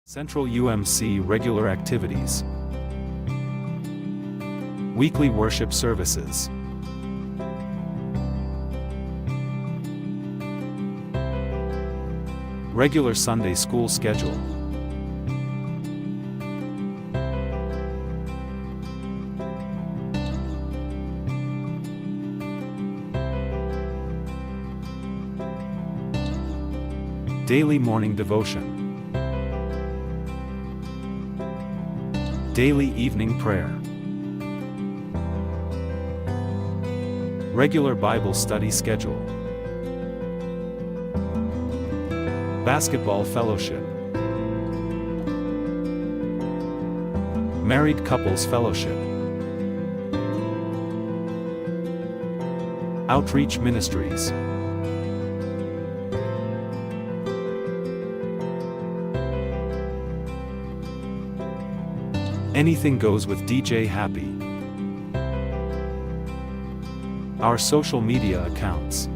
Central UMC regular activities. Weekly worship services. Regular Sunday school schedule. Daily morning devotion. Daily evening prayer. Regular Bible study schedule. Basketball fellowship. Married couples fellowship. Outreach ministries. Anything goes with DJ Happy. Our social media accounts.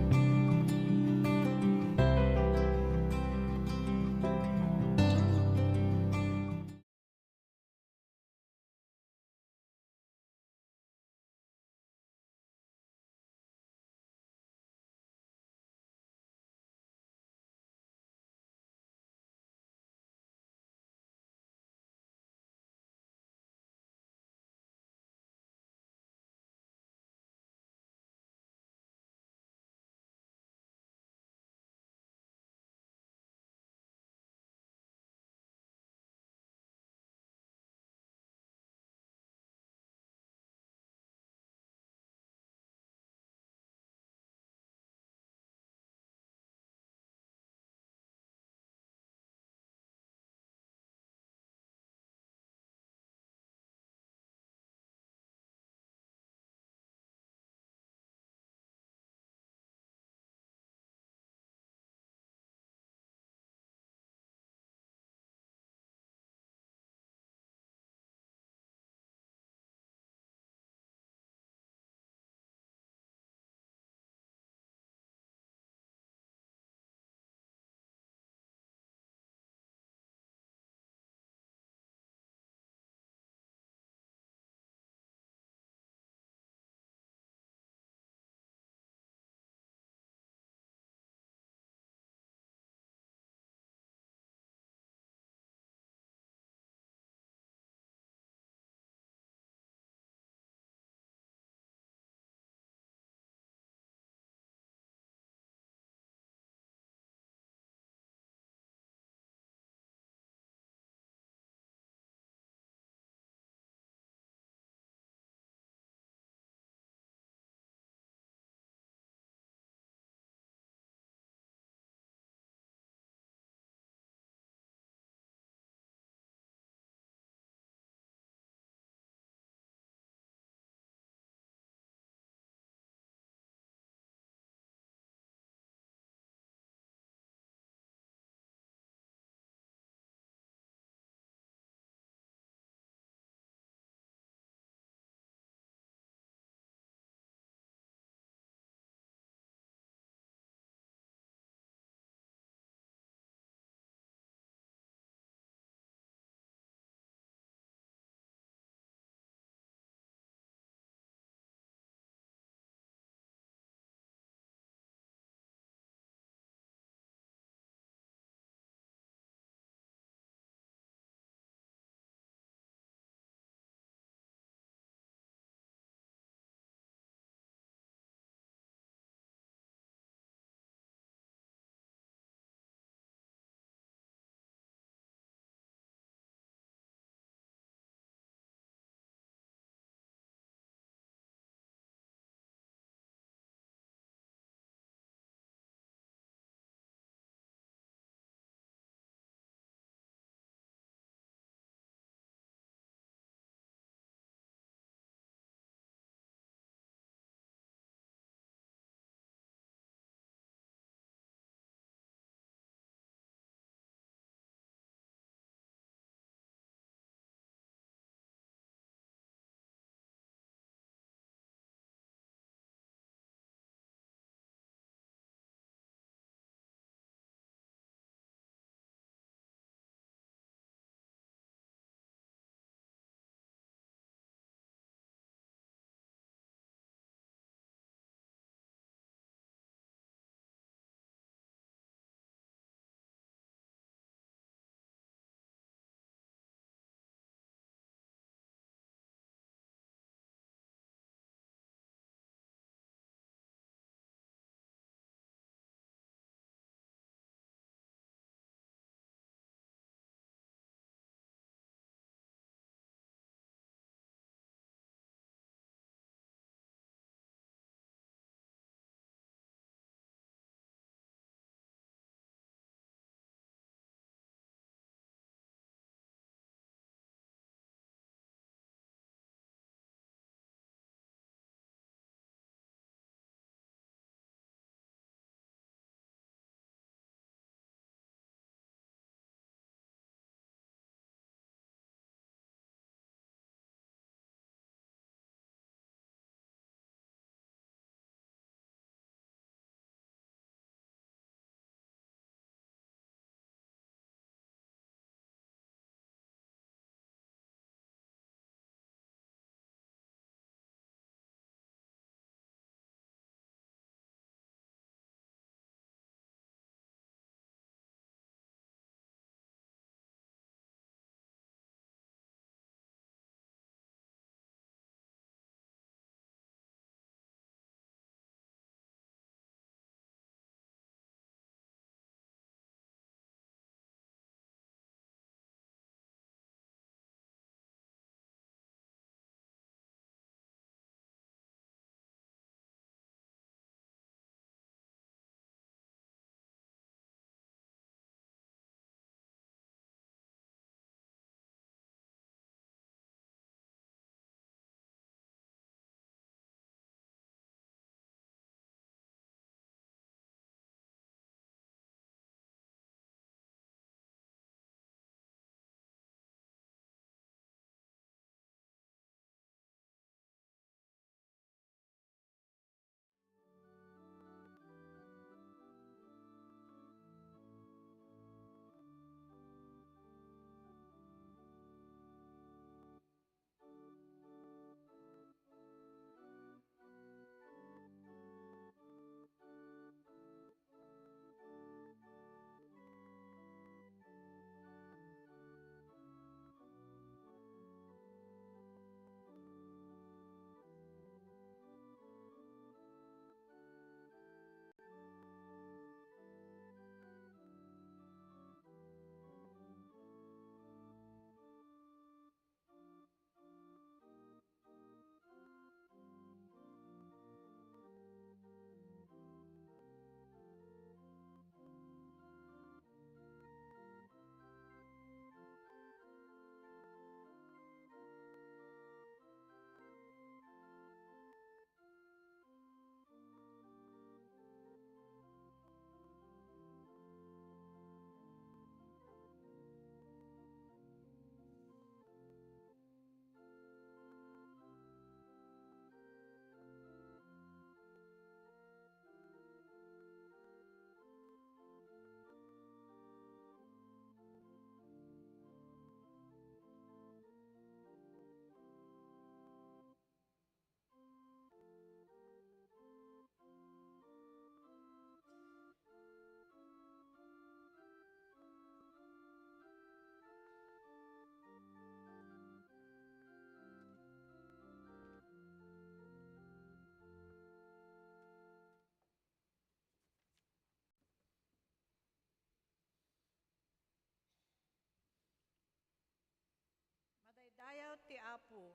Apo,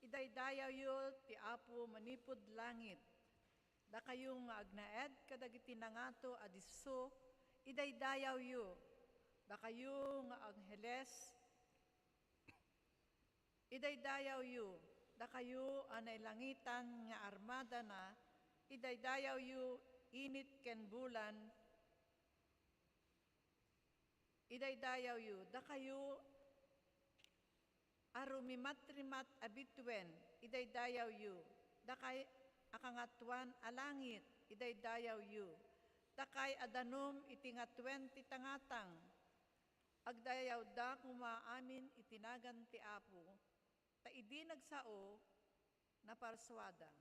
idaydayaw yu ti Apo manipod langit. Da kayong agnaed kadagiti nangato adiso, idaydayaw yu. Da kayong angheles, idaydayaw yu. Da kayo anay langitan nga armada na, idaydayaw yu init ken bulan, idaydayaw yu. Da kayo arumimat-rimat abituen, idaydayaw yu. Da kay akangatuan alangit, idaydayaw yu. Da kay adanom itingatuen ti tangatang, agdayaw da kumaamin itinagan ti Apo, ta idi nagsao na parswada.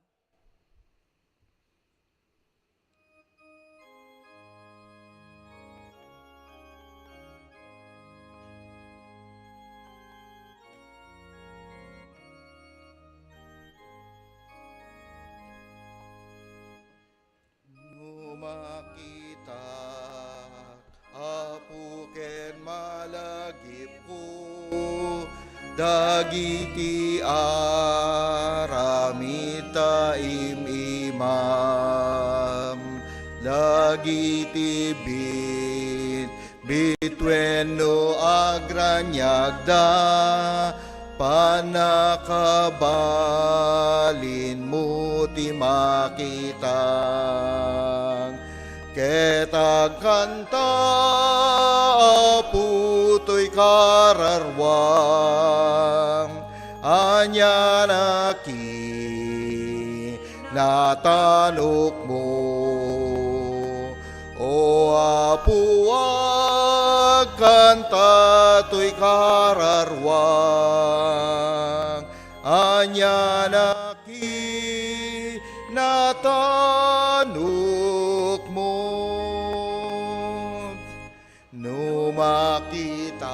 Makita Apo ken malagip ko dagiti aramita imam dagiti bitwen no agranyagda panakabalin mo ti makitang ketag kanta putoy kararwang anya naki natanok mo o Apo kanta to'y kararwang anya naki natanok mo no makitag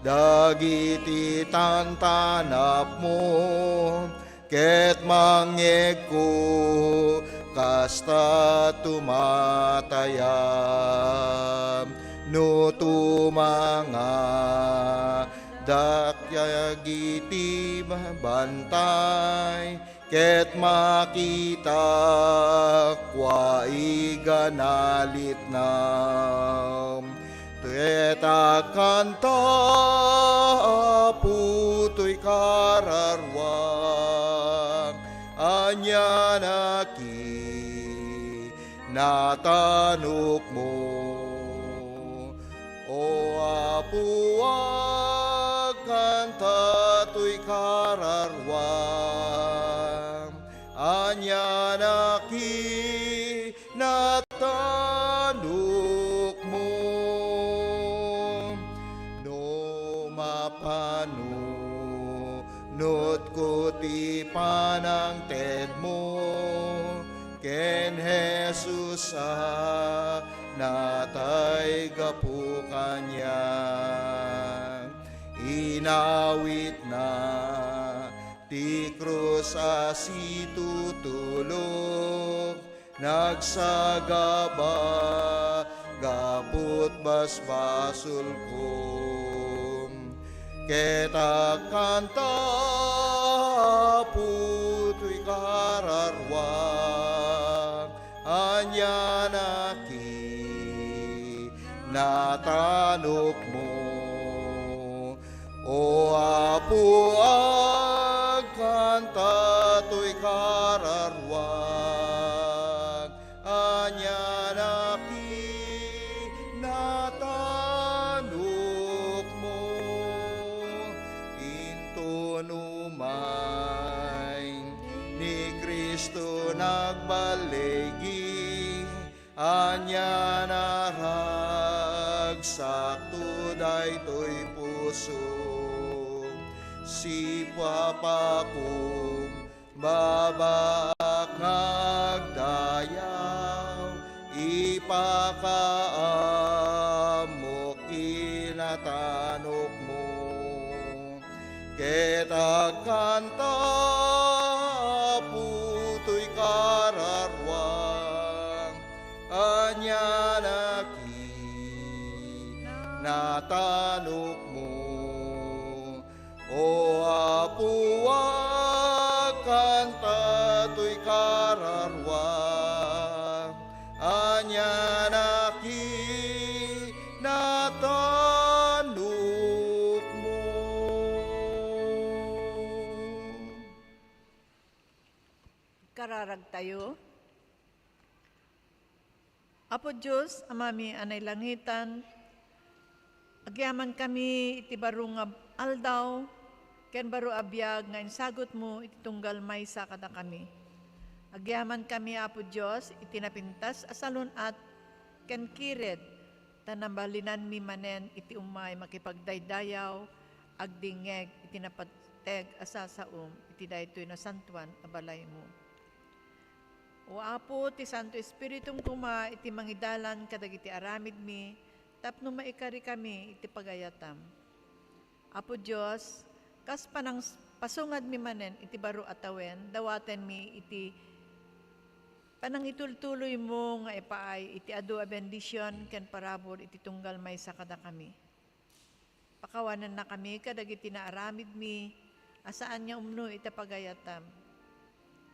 dagiti tantanap mo ket mangeg ko kasta tumatayam no tumanga dakyagiti bantay ket makita kwa iganalit nam tueta kanta putoy kararwang anya naki natanok mo o Apo kanta to'y kararwang anya naki natanok mo no mapano not ko ti panang ted mo ken Jesus natay gapu kanyang inawit na ti krus asitutulog nagsagaba gaput basbasul ko Kita kanta puto'y kararwang anya naki natanok mo o Apo kanta to'y kararwang anya naki natanok mo into numay ni Kristo nagbalegi anya naragsak daytoy puso si papakong babak nagdayaw ipakaamok kinatanok mo ketag kanta puto'y kararwang anya naki natanok mo o Anya natanok mo. Kararag tayo. Apo Diyos, amami anay langitan, agyaman kami iti baro nga aldaw, ken baro abiyag nga insagot mo iti tunggal maysa kada kami. Agyaman kami, Apo Diyos, iti napintas asalon at ken kired, tanambalinan mi manen iti umay makipagdaydayaw, agdingeg iti napateg asasaom, iti daytoy na santuan abalay mo. O Apo, ti Santo Espiritum kuma, iti mangidalan kadagiti aramid mi, tapno maikari kami iti pagayatam. Apo Diyos, kas panang pasungad mi manen iti baro atawen, dawaten mi iti panang itultuloy mo nga ipaay iti adu a bendisyon ken parabor iti tunggal maysa kada kami. Pakawanan na kami kadagiti naaramid mi, asaan niya umno iti pagayatam.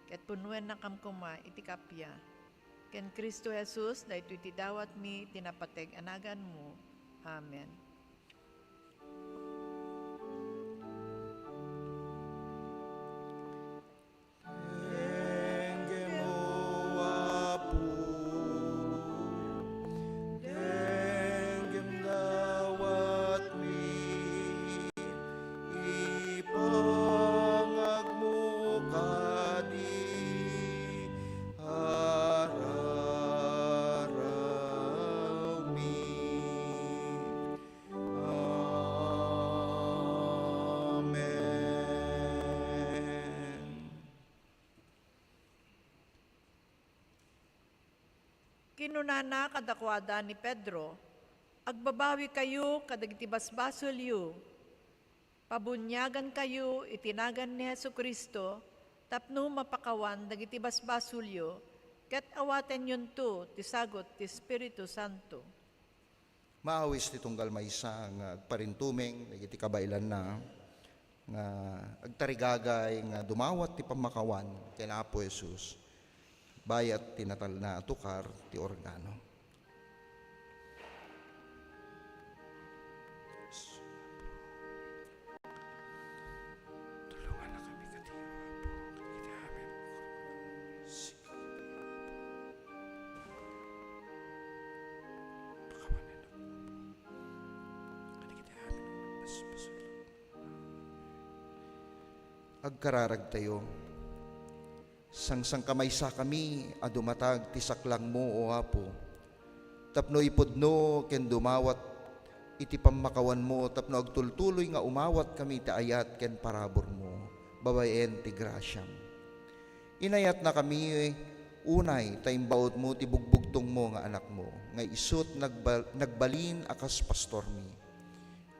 Ket punuen na kamkuma iti kapya. Ken Kristo Jesus, dahito iti dawat mi, tinapateg anagan mo. Amen. Dengue mo apo, dengue dawat mi, ipangag mo kadi, araraw mi. Amen. Kinunana kadakwada ni Pedro, agbabawi kayo kadagiti basbasol yu, pabunyagan kayo itinagan ni Hesu Kristo, tapno mapakawan dagiti basbasol yu, ket awaten yun to, tisagot ti Espiritu Santo. Maawis ti tunggal maysa nga agparintumeng dagiti kabailan na nga agtarigagay nga dumawat ti pamakawan ken Apo Jesus. Bayat tinatal na tukar ti organo. Tulungan na kami katiyo, Apo. Kita amin. Pakawanan na po. Kita amin. Agkararag tayo. Sang kamaysa kami, adumatag ti saklang mo, o Apo. Tapno ipudno, ken dumawat, iti pamakawan mo, tapno agtultuloy nga umawat kami ti ayat, ken parabor mo, babayen ti grasyam. Inayat na kami, unay, taimbaot mo, ti bugbugtong mo nga anak mo, nga isut nagbalin akas pastor mi.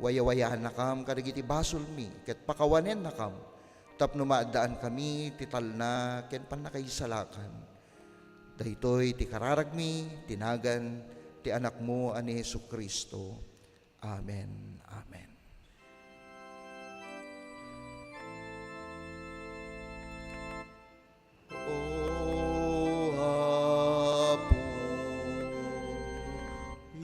Wayawayahan na kam, kadagiti basol mi, ket pakawanen na kam, tapno maadaan kami, tital na, ken panakaisalakan. Dahitoy ti kararag mi, tinagan, ti anak mo, ani Hesu Kristo. Amen. Amen. O Apo,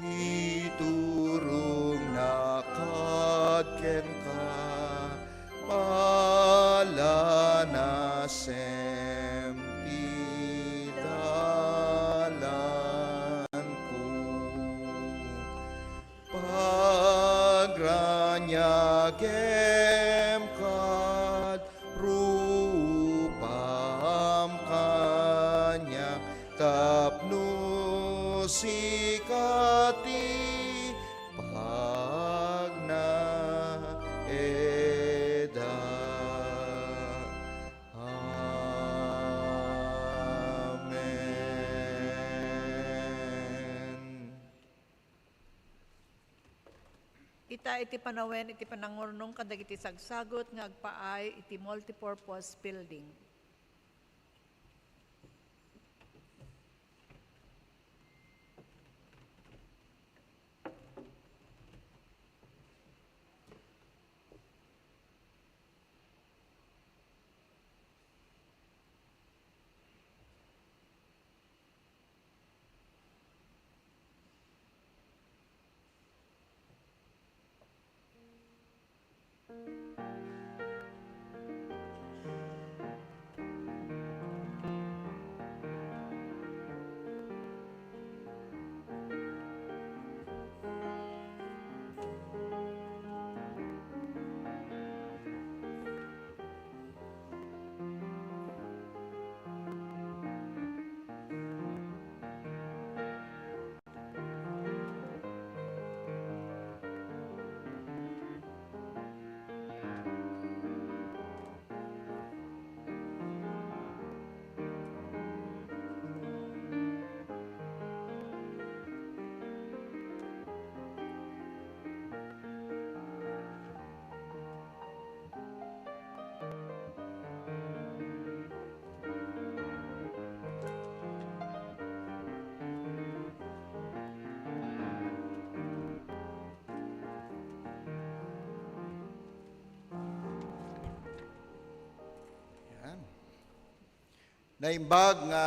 iturong nakadken ka, palanasem ti dalan ko, pagranyagem kad rupam kanya, tapno sikati pagna eda. Amen. Ita iti panawen iti panangurnong kadagiti sagsagot nga agpaay iti multipurpose building. Naimbag nga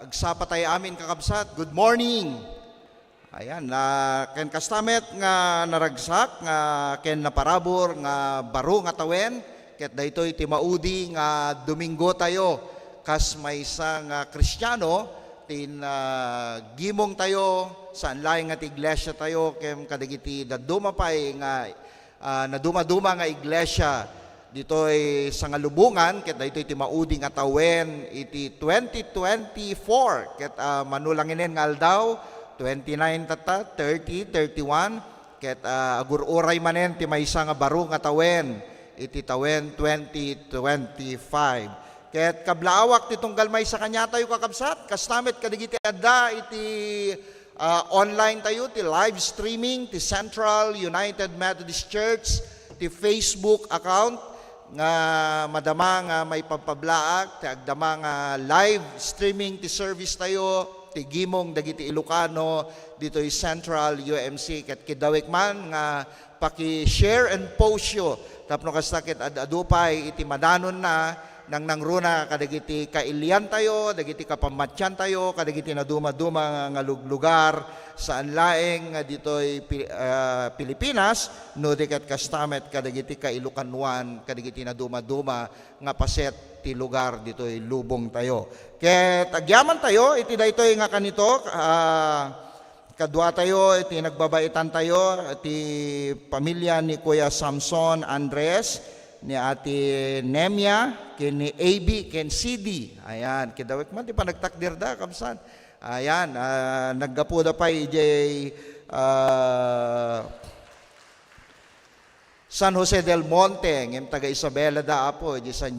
agsapa tayo amin kakabsat. Good morning. Ayan, ken kastamet nga naragsak nga ken naparabor nga baro nga tawen ket daytoy ti maudi nga Domingo tayo kas maysa nga Kristiyano tin gimong tayo saan laing nga ti iglesia tayo ken kadagiti daduma pay nga naduma-duma nga iglesia ditoy sa ngalubungan ket daytoy ti maudi nga tawen iti 2024 ket manulanginen nga aldaw 29 tata 30 31 ket agururay manen ti maysa nga baro nga tawen iti tawen 2025 ket kablaawak ti tunggal maysa kanya tayo kakabsat kastamet kadigiti adda iti online tayo ti live streaming ti Central United Methodist Church ti Facebook account nga madama nga may pagpablaak ti agdama nga live streaming ti service tayo ti gimong dagiti Ilocano dito'y Central UMC ket kidawek man nga paki-share and post yo tapno kasta ket adupay iti madanon na nang nangruna kadagiti kailian tayo dagiti kapamatyan tayo kadagiti naduma-duma nga lugar saan laeng nga dito'y Pilipinas no diket kastamet kadagiti kailukanuan kadagiti naduma-duma nga paset ti lugar dito'y lubong tayo ket agyaman tayo iti daytoy nga kanito kadua tayo iti nagbabaitan tayo iti pamilya ni Kuya Samson Andres ni Ate Nemia, ken ni AB, ken CD. Ayan, kidawek man, di pa nagtakdir da, kamsan. Ayan, naggapo da pa ijay San Jose del Monte, ngem taga Isabela da apo, ijay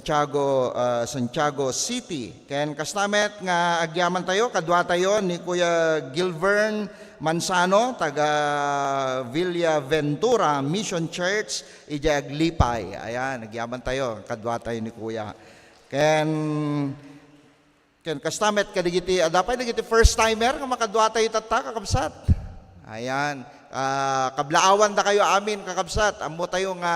Santiago City. Ken kastamet nga agyaman tayo, kadwa tayo ni Kuya Gilvern Mansano, taga Villa Ventura Mission Church, ija Aglipay. Ayan, nagyaman tayo, kadwa tayo ni Kuya. Ken kastamet kadigiti, adapay nagiti first timer, nga makadwa tayo tata, kakabsat. Ayan, kablaawan da kayo amin, kakabsat. Amo tayo nga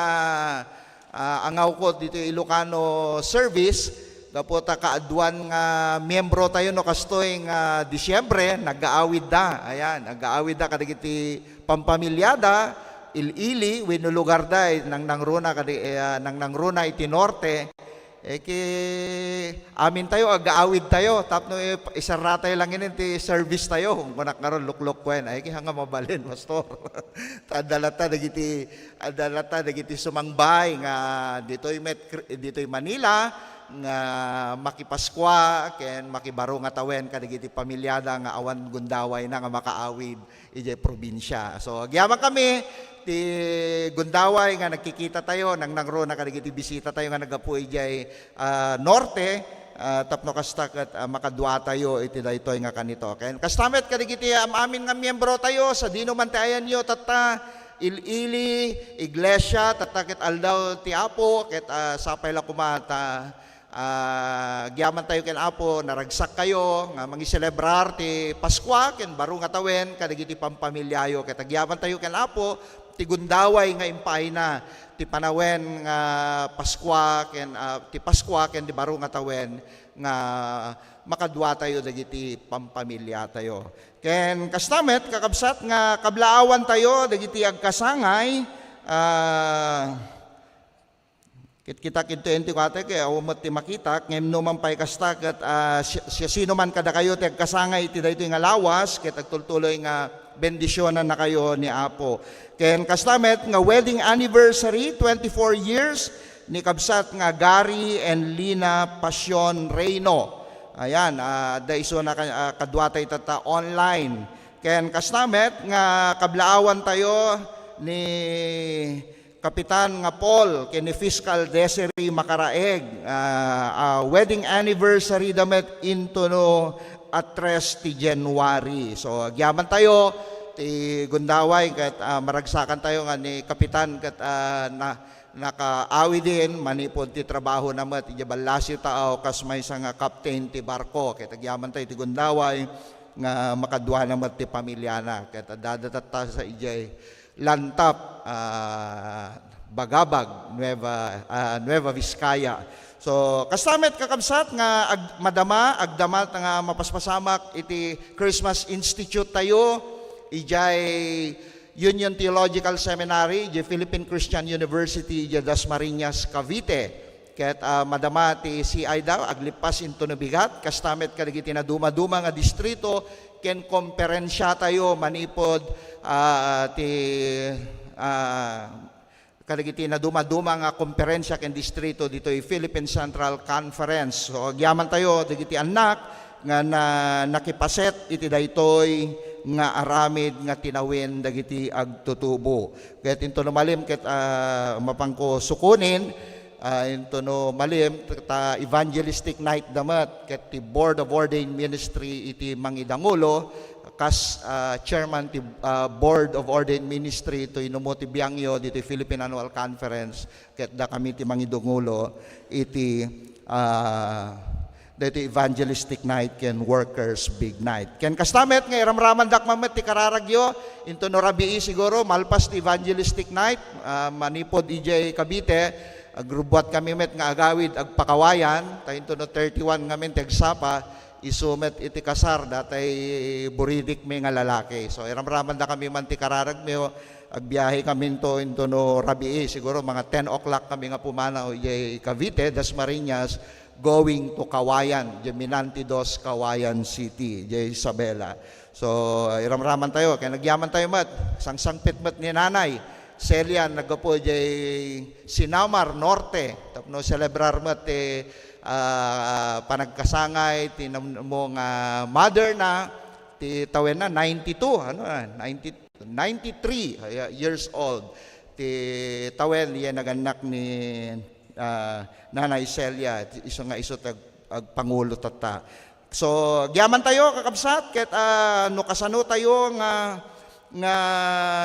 angaw ko dito Ilocano service, dapat kaaduan nga miyembro tayo no kastoy nga Disyembre nag-aawid da. Ayan, nag-aawid da kadagiti pampamilyada ilili wenno lugar da nang nangruna iti norte amin tayo ag-aawid tayo tapno isara tayo lang inin ti service tayo kung kunak karon luklok kwen ay hanga mabalin pastor adalata dagiti sumangbay nga ditoy Manila nga makipaskwa ken makibaro nga tawen kadagiti pamilyada nga awan gundaway na nga makaawid ijay probinsya. So agyaman kami ti gundaway nga nagkikita tayo nang nangro na kadagiti bisita tayo nga nagapu ijay norte tapno kasta ket makadua tayo iti daytoy nga kanito. Ken kastamet kadagiti amin nga miyembro tayo sa dino man tayan yo tata ilili iglesia tatakit aldaw ti apo ket sapay la kumata gyaman tayo ken apo naragsak kayo nga mangiselebrar ti Paskwa ken baro nga tawen kadagiti pampamilyayo ket agyaman tayo ken apo ti gundaway nga impay na ti panawen nga Paskwa ken ti Paskwa ken di baro nga tawen nga makadwa tayo dagiti pampamilya tayo ken kastamet kakabsat nga kablaawan tayo dagiti agkasangay kita kinto kate kay awmat ti makita ngem no man pay kasta ket siya sino man kada kayo ti agkasangay ti daytoy nga lawas ket agtultuloy nga bendisyonan na kayo ni Apo. Ken kastamet nga wedding anniversary 24 years ni kabsat nga Gary and Lina Passion Reyno. Ayan, daiso na kadwatay tata online. Ken kastamet nga kablaawan tayo ni Kapitan nga Paul kini Fiscal Desiree Macaraeg wedding anniversary damet into no at 3 ti January. So agyaman tayo ti gundaway ket maragsakan tayo nga ni Kapitan ket nakaawi din manipod ti trabaho namat ti ballasyo tao kas may nga captain ti barko ket agyaman tayo ti gundaway nga makadwa namat ti pamilyana ket dadata sa ijay Lantap, Bagabag, Nueva Vizcaya. So, kastamet kakabsat nga madama, agdamat nga mapaspasamak iti Christmas Institute tayo, ijay Union Theological Seminary, ijay Philippine Christian University, ijay Dasmariñas, Cavite. Ket madama ti CI daw, aglipas into nabigat, kastamet kadagiti na duma-duma nga distrito, ken komperensya tayo, manipod kadagiti na duma-duma nga komperensya ken distrito dito Philippine Central Conference. So agyaman tayo dagiti anak nga nakipaset iti daytoy nga aramid nga tinawin dagiti agtutubo. Ket into no malim ket mapangko sukunin into no malim ta evangelistic night damat ket ti Board of Ordained Ministry iti mangidangulo kas chairman ti Board of Ordained Ministry to Inumuti Biangyo dito Philippine Annual Conference ket da kami ti mangidungulo iti dito evangelistic night ken workers big night ken kastamet nga iramraman dak mamet ti kararagyo into no rabii siguro malpas ti evangelistic night manipod EJ Cavite agrubuat kami met nga agawid agpakawayan ta into no 31 nga men tegsapa isumet iti kasar datay buridik mi nga lalaki. So iramraman da kami man ti kararag mi agbiyahe kami into no rabii siguro mga 10 o'clock kami nga pumanaw ijay Cavite, Dasmariñas going to Kawayan, Geminanti Dos, Kawayan City, ijay Isabela. So iramraman tayo kaya nagyaman tayo mat sangsangpit mat ni nanay Celia nagapo ijay Sinamar Norte tapno celebrar mat panagkasangay tinamo nga mother na ti tawen na 92 93 years old ti tawen iya naganak ni Nanay Celia iso nga iso agpangulo tata. So gyaman tayo kakabsat ket no kasano tayo nga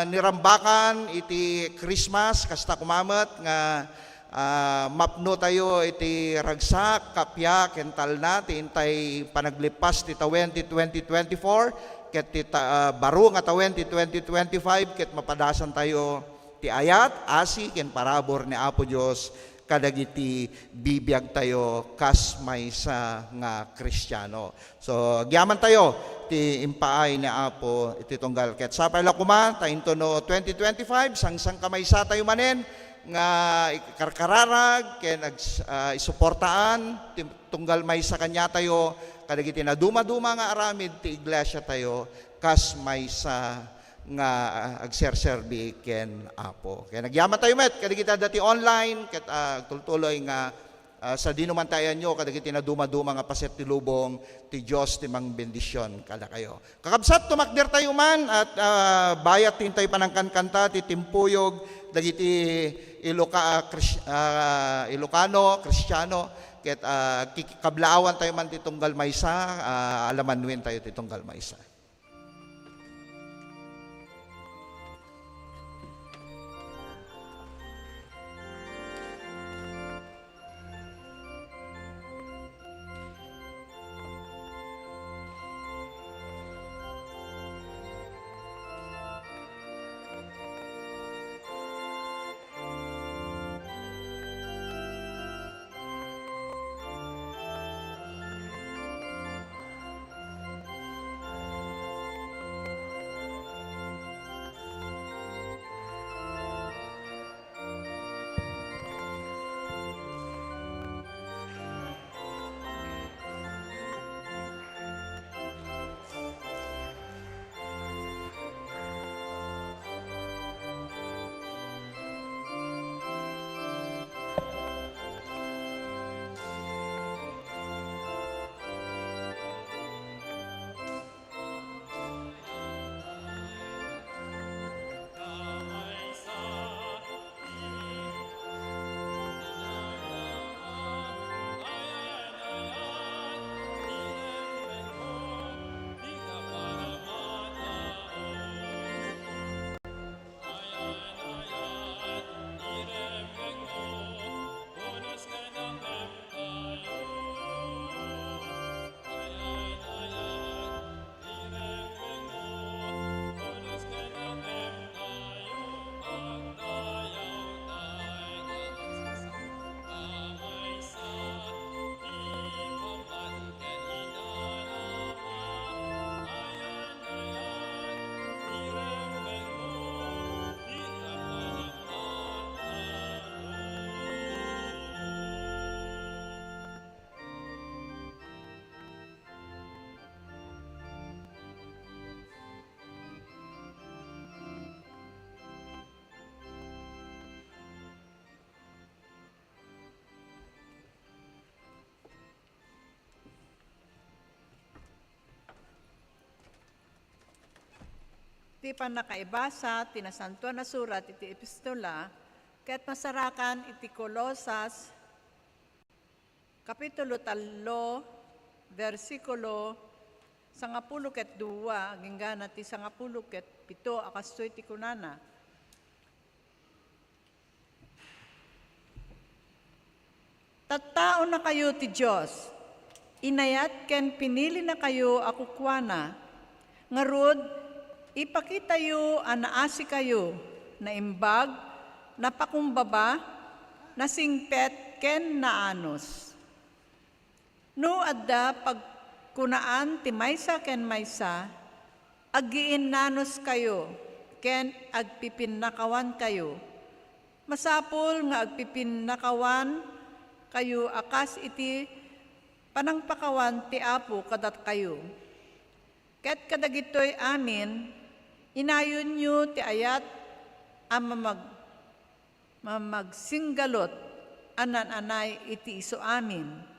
nirambakan iti Christmas kasta kumamet nga mapno tayo iti ragsak, kapya, kental na, ti intay panaglipas ti tawen ti 2024, ket ti baro nga tawen ti 2025, ket mapadasan tayo ti ayat, asi, ken parabor ni Apo Diyos, kadagiti bibiyag tayo kas maysa nga Kristiyano. So, gyaman tayo ti impaay ni Apo iti tunggal ket sapay lakuma ta into no 2025 sang kamaysa tayo manen nga ikarkararag ken isuportaan tunggal maysa kanya tayo kadagiti na duma-duma nga aramid ti iglesia tayo kas maysa nga agserserbi ken Apo. Kaya nagyaman tayo met kadagiti dati online ket tultuloy nga sa dinumantayan nyo kadagiti na duma-duma nga paset ti lubong ti Dios ti mang bendisyon kada kayo. Kakabsat tumakder tayo man at bayat tin tayo panangkankanta ti timpuyog dagiti Ilocano, Kristiyano ket kablaawan tayo man ti tunggal maysa alamanwen tayo ti tunggal maysa. iti pa nakaibasa, tinasantuan na surat, iti epistola, kaya't masarakan iti Kolosas, Kapitulo 3, versikulo 12, ginggana ti 17, akastoy ti kunana. Tattao na kayo ti Diyos, inayat ken pinili na kayo akukwana, ngarud, ipakita yu anaasi kayo, na imbag, napakumbaba, nasingpet ken naanos. No adda pagkunaan ti maysa ken maysa, aggiin nanos kayo, ken agpipinnakawan kayo. Masapul nga agpipinnakawan kayo akas iti panangpakawan ti Apo kadat kayo. Ket kadagitoy amin, inayon nyo ti ayat ang mamagsinggalot anan-anay iti iso amin.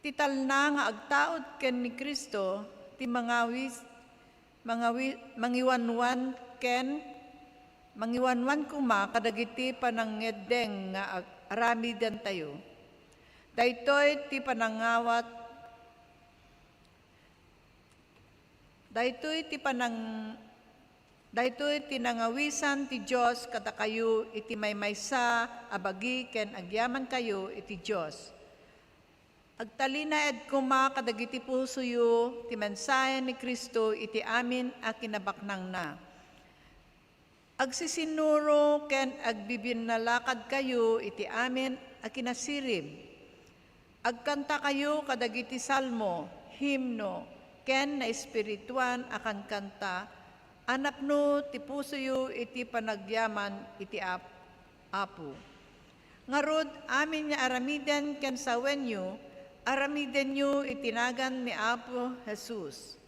Tital na nga agtaod ken ni Kristo ti mangiwanwan kuma kadagiti panangedeng nga aramidan tayo. Daytoy ti panangawat, daytoy ti nangawisan ti Diyos kada kayo iti maymaysa abagi ken agyaman kayo iti Diyos. Agtalina ed kuma kadagiti puso yu ti mensahe ni Kristo iti amin a kinabaknang na. Agsisinuro ken agbibinalakad kayo iti amin a kinasirib. Agkanta kayo kadagiti salmo, himno, ken na espirituan akan kanta, anapno ti puso yu iti panagyaman iti Apo. Ngarud amin nga aramiden ken sawenyo, aramiden yu itinagan ni Apo Jesus.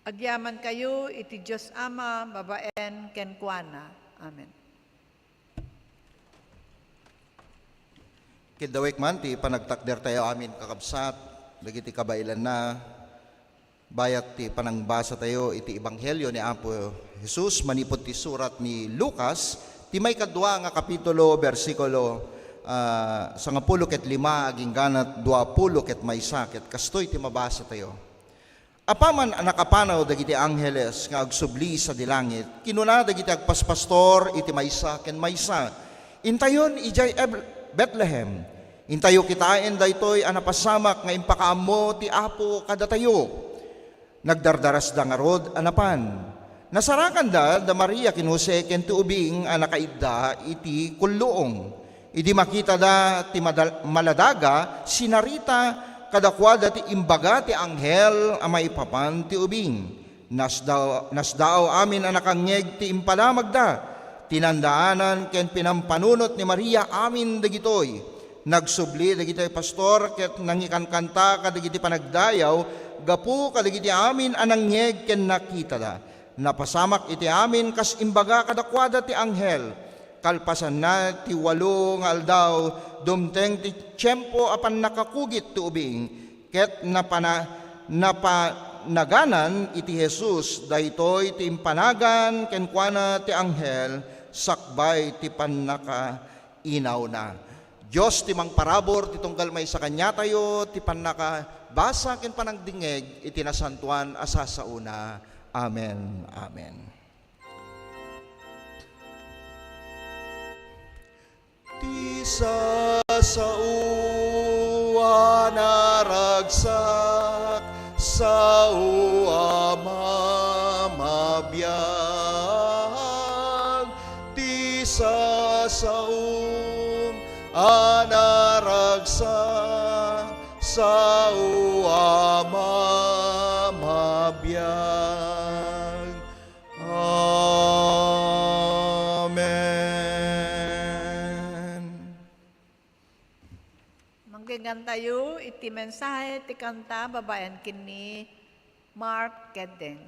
Agyaman kayo iti Diyos Ama, babaen, ken kuana. Amen. Kidawek man ti panagtakder tayo amin kakabsat, dagiti kabailan na, bayat ti panangbasa tayo iti Ebanghelyo ni Apo Jesus, manipod ti surat ni Lucas, ti may kadwa nga kapitulo, versikulo 15, aging ganat 20 ket maysa, ket kastoy ti mabasa tayo. Apaman nakapanaw dagiti angheles nga agsubli sa dilangit, kinuna dagiti agpaspastor iti maysa ken maysa. Intayon ijay Bethlehem. Intayo kitain daytoy anapasamak nga impakaammo ti Apo kadatayo. Nagdardaras da nga rod anapan. Nasarakan da Maria ken Jose ken ti ubing a nakaidda iti kulluong. Idi makita da ti maladaga sinarita kadakwada ti imbaga ti anghel a maipapan ti ubing. Nasdaaw amin a nakangeg ti impalamag da. Tinandaanan ken pinampanunot ni Maria amin dagitoy. Nagsubli dagitoy pastor ket nangikankanta kadagiti panagdayaw gapu kadagiti amin a nangyeg ken nakita da. Napasamak iti amin kas imbaga kadakwada ti anghel. Kalpasan na ti 8 nga aldaw, dumteng ti tiyempo apan nakakugit ti ubing, ket napanaganan iti Jesus, daytoy ti impanagan ken kuana ti anghel, sakbay ti pannakainaw na. Diyos ti mangparabor ti tunggal may sa kanya tayo, ti pannakabasa ken panagdingeg, iti nasantuan asa sa una. Amen. Amen. Ti sasawa naragsak sa mabiyag. Ti sasaum anaragsak sa mabiyag. Manggigan tayo, iti mensahe, iti kanta, babayan kini Mark Kedeng.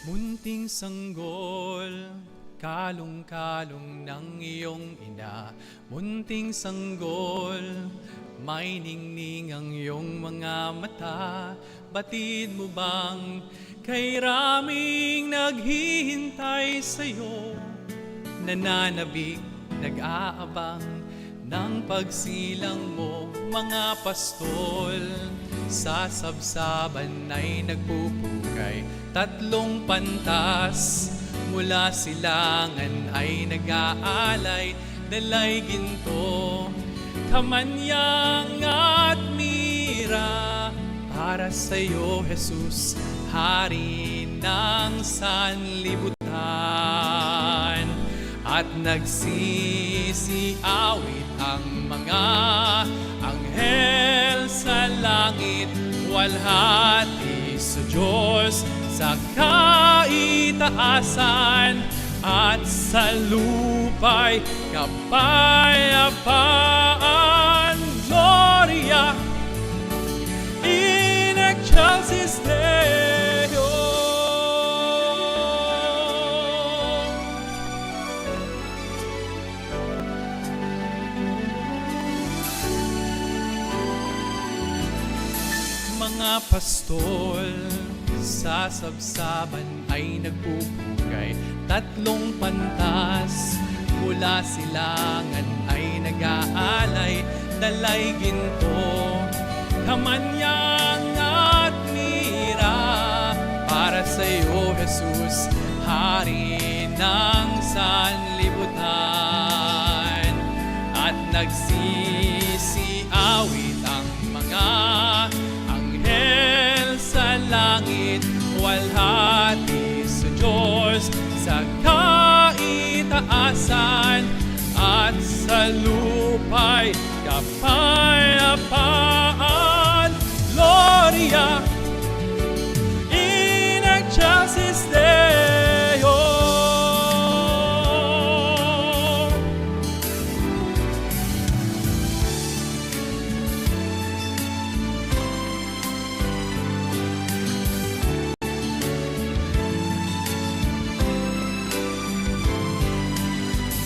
Munting sanggol, kalong-kalong ng iyong ina. Munting sanggol, may ningning ang iyong mga mata. Batid mo bang kay raming naghihintay sa'yo? Nananabik, nag-aabang ng pagsilang mo, mga pastol. Sa sabsaban ay nagpupukay, tatlong pantas mula silangan ay nag-aalay, dalay ginto, kamanyang at mira. Para sa'yo, Jesus, Hari ng sanlibutan. At nagsisiawit ang mga anghel sa langit, walhati sa Diyos sa kaitaasan, at sa lupa'y kapayapaan. Gloria in excelsis Deo. Mga pastol sa sabsaban ay nagpupugay, tatlong pantas mula silangan ay nag-aalay, dalay ginto, kamanyang at mira. Para sa iyo, Jesus, Hari ng sanlibutan. At nagsisiawit ang mga anghel sa langit, walhati sa Diyos sa kaitaasan, at sa lupa'y kapayapaan. Gloria in excelsis Deo.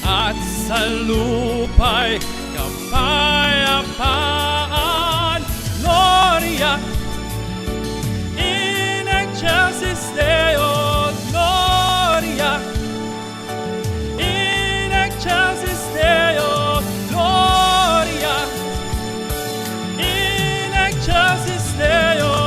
At sa lupa'y kapayapaan. Gloria in excelsis Deo. Gloria in excelsis Deo. Gloria in excelsis Deo.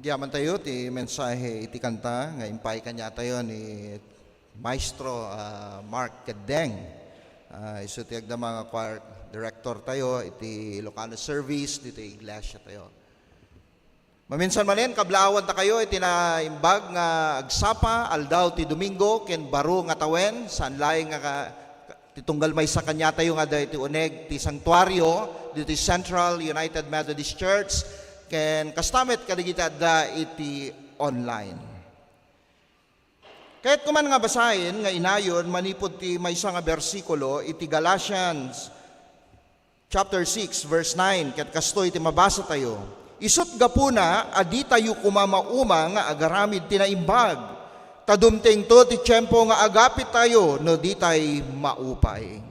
Agyaman tayo ti mensahe iti kanta nga impay kanya tayo ni Maestro Mark Kedeng. Iso ti agda mga choir director tayo iti Ilocano service dito iglesia tayo. Maminsan manen kablawan ta kayo iti naimbag nga agsapa aldaw ti Domingo ken baro nga tawen sanlay nga titunggal may sa kanya tayo nga da iti uneg ti sanctuario dito Central United Methodist Church. Ken kastamet kadigita da iti online. Kahit kuman nga basahin nga inayon manipod ti maysa nga bersikulo iti Galatians chapter 6 verse 9 ket kastoy iti mabasa tayo. Isut gapuna adi tayo kumamauma nga agaramid tinaimbag. Tadumteng to ti tiyempo nga agapit tayo no di tay maupay.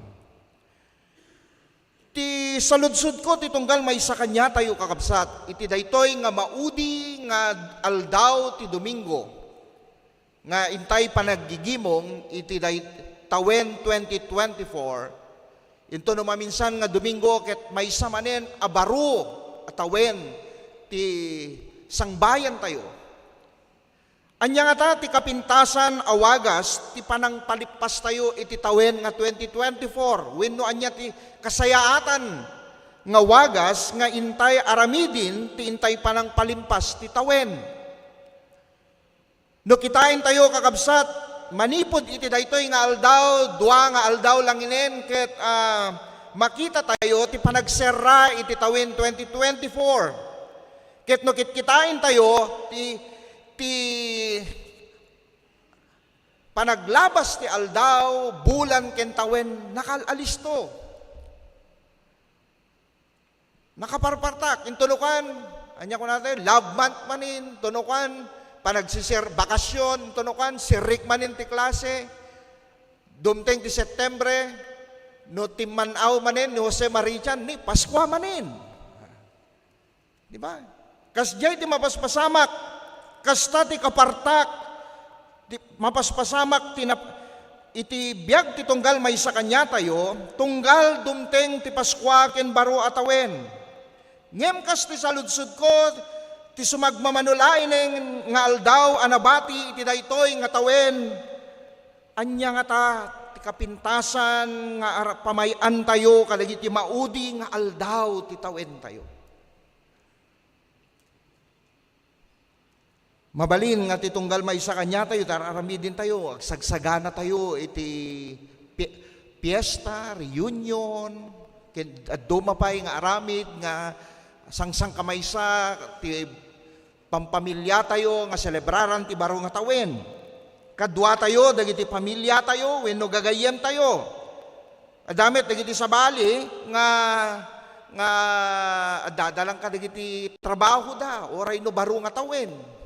Ti Iti saludsud ko, ti tunggal may sa kanya tayo kakabsat. Iti daytoy nga maudi nga aldaw ti Domingo. Nga intay panaggigimong iti tawen 2024. Ito no maminsan nga Domingo ket may samanen abaro atawen ti sangbayan tayo. Anya nga ta ti kapintasan awagas ti panang palipas tayo iti tawen nga 2024. Wenno anya ti kasayaatan nga wagas nga intay aramidin ti intay panang palimpas ti tawen. No kitain tayo kakabsat manipod iti daytoy nga aldaw, dua nga aldaw lang inen ket makita tayo ti panagserra iti tawen 2024. Ket no kitkitain tayo ti panaglabas ti aldaw, bulan ken tawen nakalalisto. Nakaparpartak, intunukan, anya ko natin, love month manin, tunukan, panagsisir, bakasyon, tunukan, sirik manin ti klase, dumteng ti Setyembre, no timmanaw manin, ni Jose Marichan, ni Paskwa manin. Di ba? Kasjay ti mapaspasamak, kasta ti kapartak, mapaspasamak iti biag ti tunggal may sa kanya tayo, tunggal dumteng ti Paskwa ken baro atawen. Ngem kas ti saludsud ko, ti sumagmamanulain nga aldaw anabati iti daytoy nga tawen. Anya nga ta ti kapintasan nga pamayan tayo kadagiti maudi nga aldaw ti tawen tayo. Mabalin nga titunggal may sa kanya tayo, tararamidin tayo, agsagsagana tayo, iti fiesta, reunion, dumapay nga aramid, nga sangsang kamaysa, ti pampamilya tayo, nga celebraran ti baro nga tawen. Kadwa tayo, dagiti pamilya tayo, wenno gagayem tayo. Adamit, dagiti sabali, nga dadalang ka dagiti trabaho da, oray no baro nga tawen.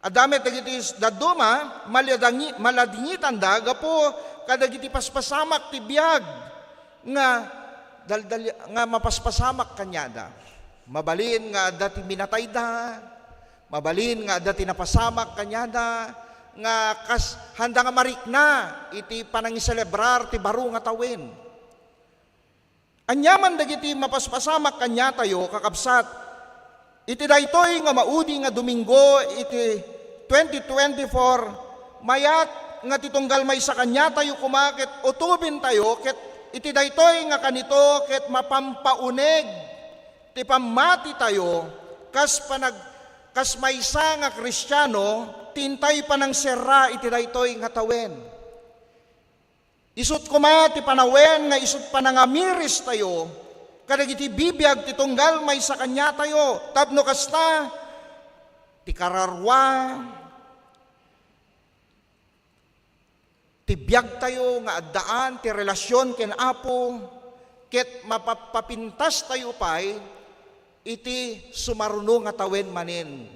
Adamit dagiti daduma maladingitan da gapo kadagiti paspasamak ti biag nga nga mapaspasamak kanyada. Mabalin nga dati minatay da, mabalin nga dati napasamak kanyada, nga kas handa nga marikna iti panangiselebrar ti baro nga tawen. Anyaman dagiti mapaspasamak kanya tayo kakabsat. Iti daytoy nga maudi nga Domingo iti 2024 mayat nga titunggal may sa kanya tayo kumakit utubin tayo ket iti daytoy nga kanito ket mapampauneg ti pamati tayo kas maysa nga Kristiyano tintay panang serra iti daytoy nga tawen. Isut kuma ti panawen nga isut panangamiris tayo kadagiti bibiyag ti tunggal may sa kanya tayo, tapno kasta, ti kararwa, ti biyag tayo nga addaan, ti relasyon ken Apo, ket mapapapintas tayo pay, iti sumaruno nga tawen manin,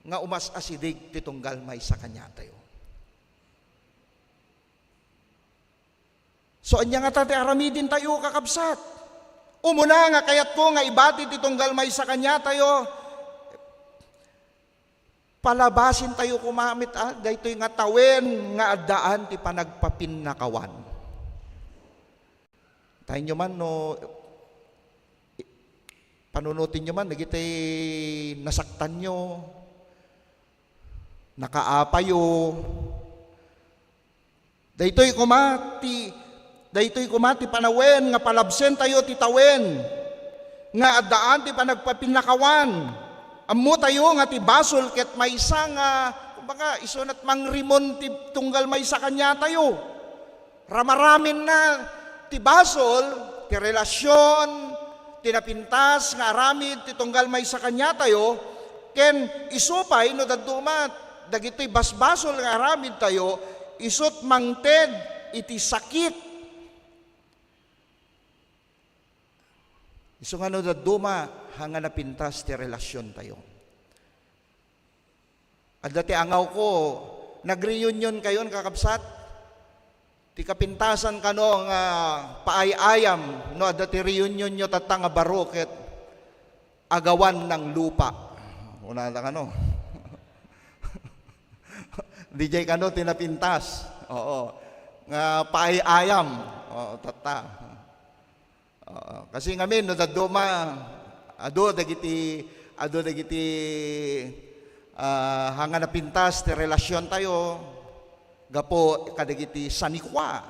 nga umas asidig ti tunggal may sa kanya tayo. So anya nga tati aramidin tayo kakabsat. Umuna nga kayat ko nga ibati ti tunggal may sa kanya tayo. Palabasin tayo kumamit daytoy nga tawen nga addaan ti panagpapinnakawan. Tayo nyo man no panunutin nyo man nagitay nasaktan nyo, nakaapayo. Daytoy kumati panawen nga palabsen tayo ti tawen nga addaan ti panagpapinakawan. Ammo tayo nga ti basol ket maysa nga kumbaga isunat mangrimon ti tunggal maysa kanya tayo. Ramaramin na ti basol ti relasyon ti napintas nga aramid ti tunggal maysa kanya tayo ken isupay no daduma dagitoy basbasol nga aramid tayo isut mangted iti sakit. Iso nga no daduma hanga napintas ti relasyon tayo. At dati angaw ko, nag-reunion kayon kakabsat, Ti kapintasan kano nga paayayam no adda ti reunion nyo tatanga baroket agawan ng lupa. Una lang ano. DJ kano tinapintas. Oo. Nga paayayam. Oo, tata. Oo. Kasi ngamin no daduma ado dagiti hanga na pintas ti relasyon tayo gapo kadagiti sanikwa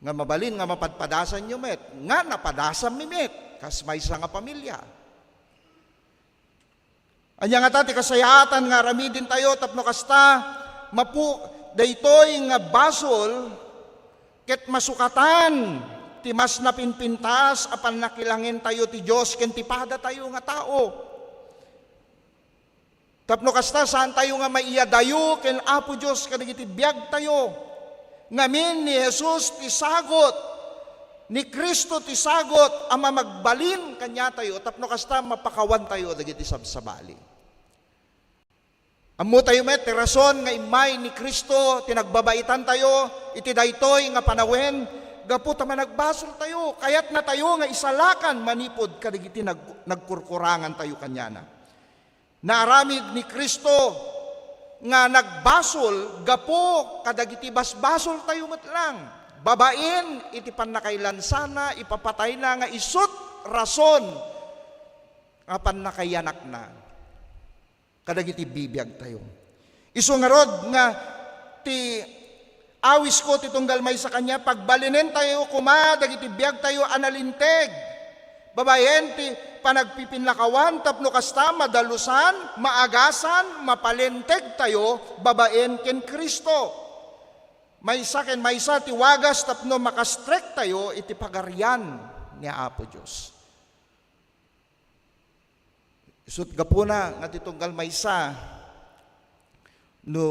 nga mabalin nga mapadpadasan nyo met nga napadasan mi met kas may nga pamilya anya nga ti kasayatan nga ramidin tayo tapno kasta mapu daytoy nga basol ket masukatan ti mas napinpintas apan nakilangin tayo ti Dios ken ti pada tayo nga tao. Tapno kasta saan tayo nga maiyadayo ken Apo Dios kadagiti biag tayo. Ngamin ni Jesus ti sagot, ni Kristo ti sagot ama magbalin kanya tayo tapno kasta mapakawan tayo dagiti sabsabali. Ammo tayo met ti rason nga imay ni Kristo tinagbabaitan tayo iti daytoy nga panawen gapu ta managbasol tayo kayat na tayo nga isalakan manipod kadagiti nagkurkurangan tayo kanyana. Naaramid ni Kristo nga nagbasol gapo kadagiti basbasol tayo matlang babain iti pannakailansana ipapatay na nga isut rason nga pannakayanak na kadagiti bibiyag tayo isu nga rod nga ti awis ko ti tunggal may sa kanya pagbalinen tayo kuma dagiti biyag tayo analinteg babaen ti panagpipinlakawan tapno kasta madalusan, maagasan, mapalenteg tayo babaen ken Kristo. Maysa ken maysa ti wagas tapno makastrek tayo iti pagarian ni Apo Dios. Isut gapuna nga ti tunggal maysa no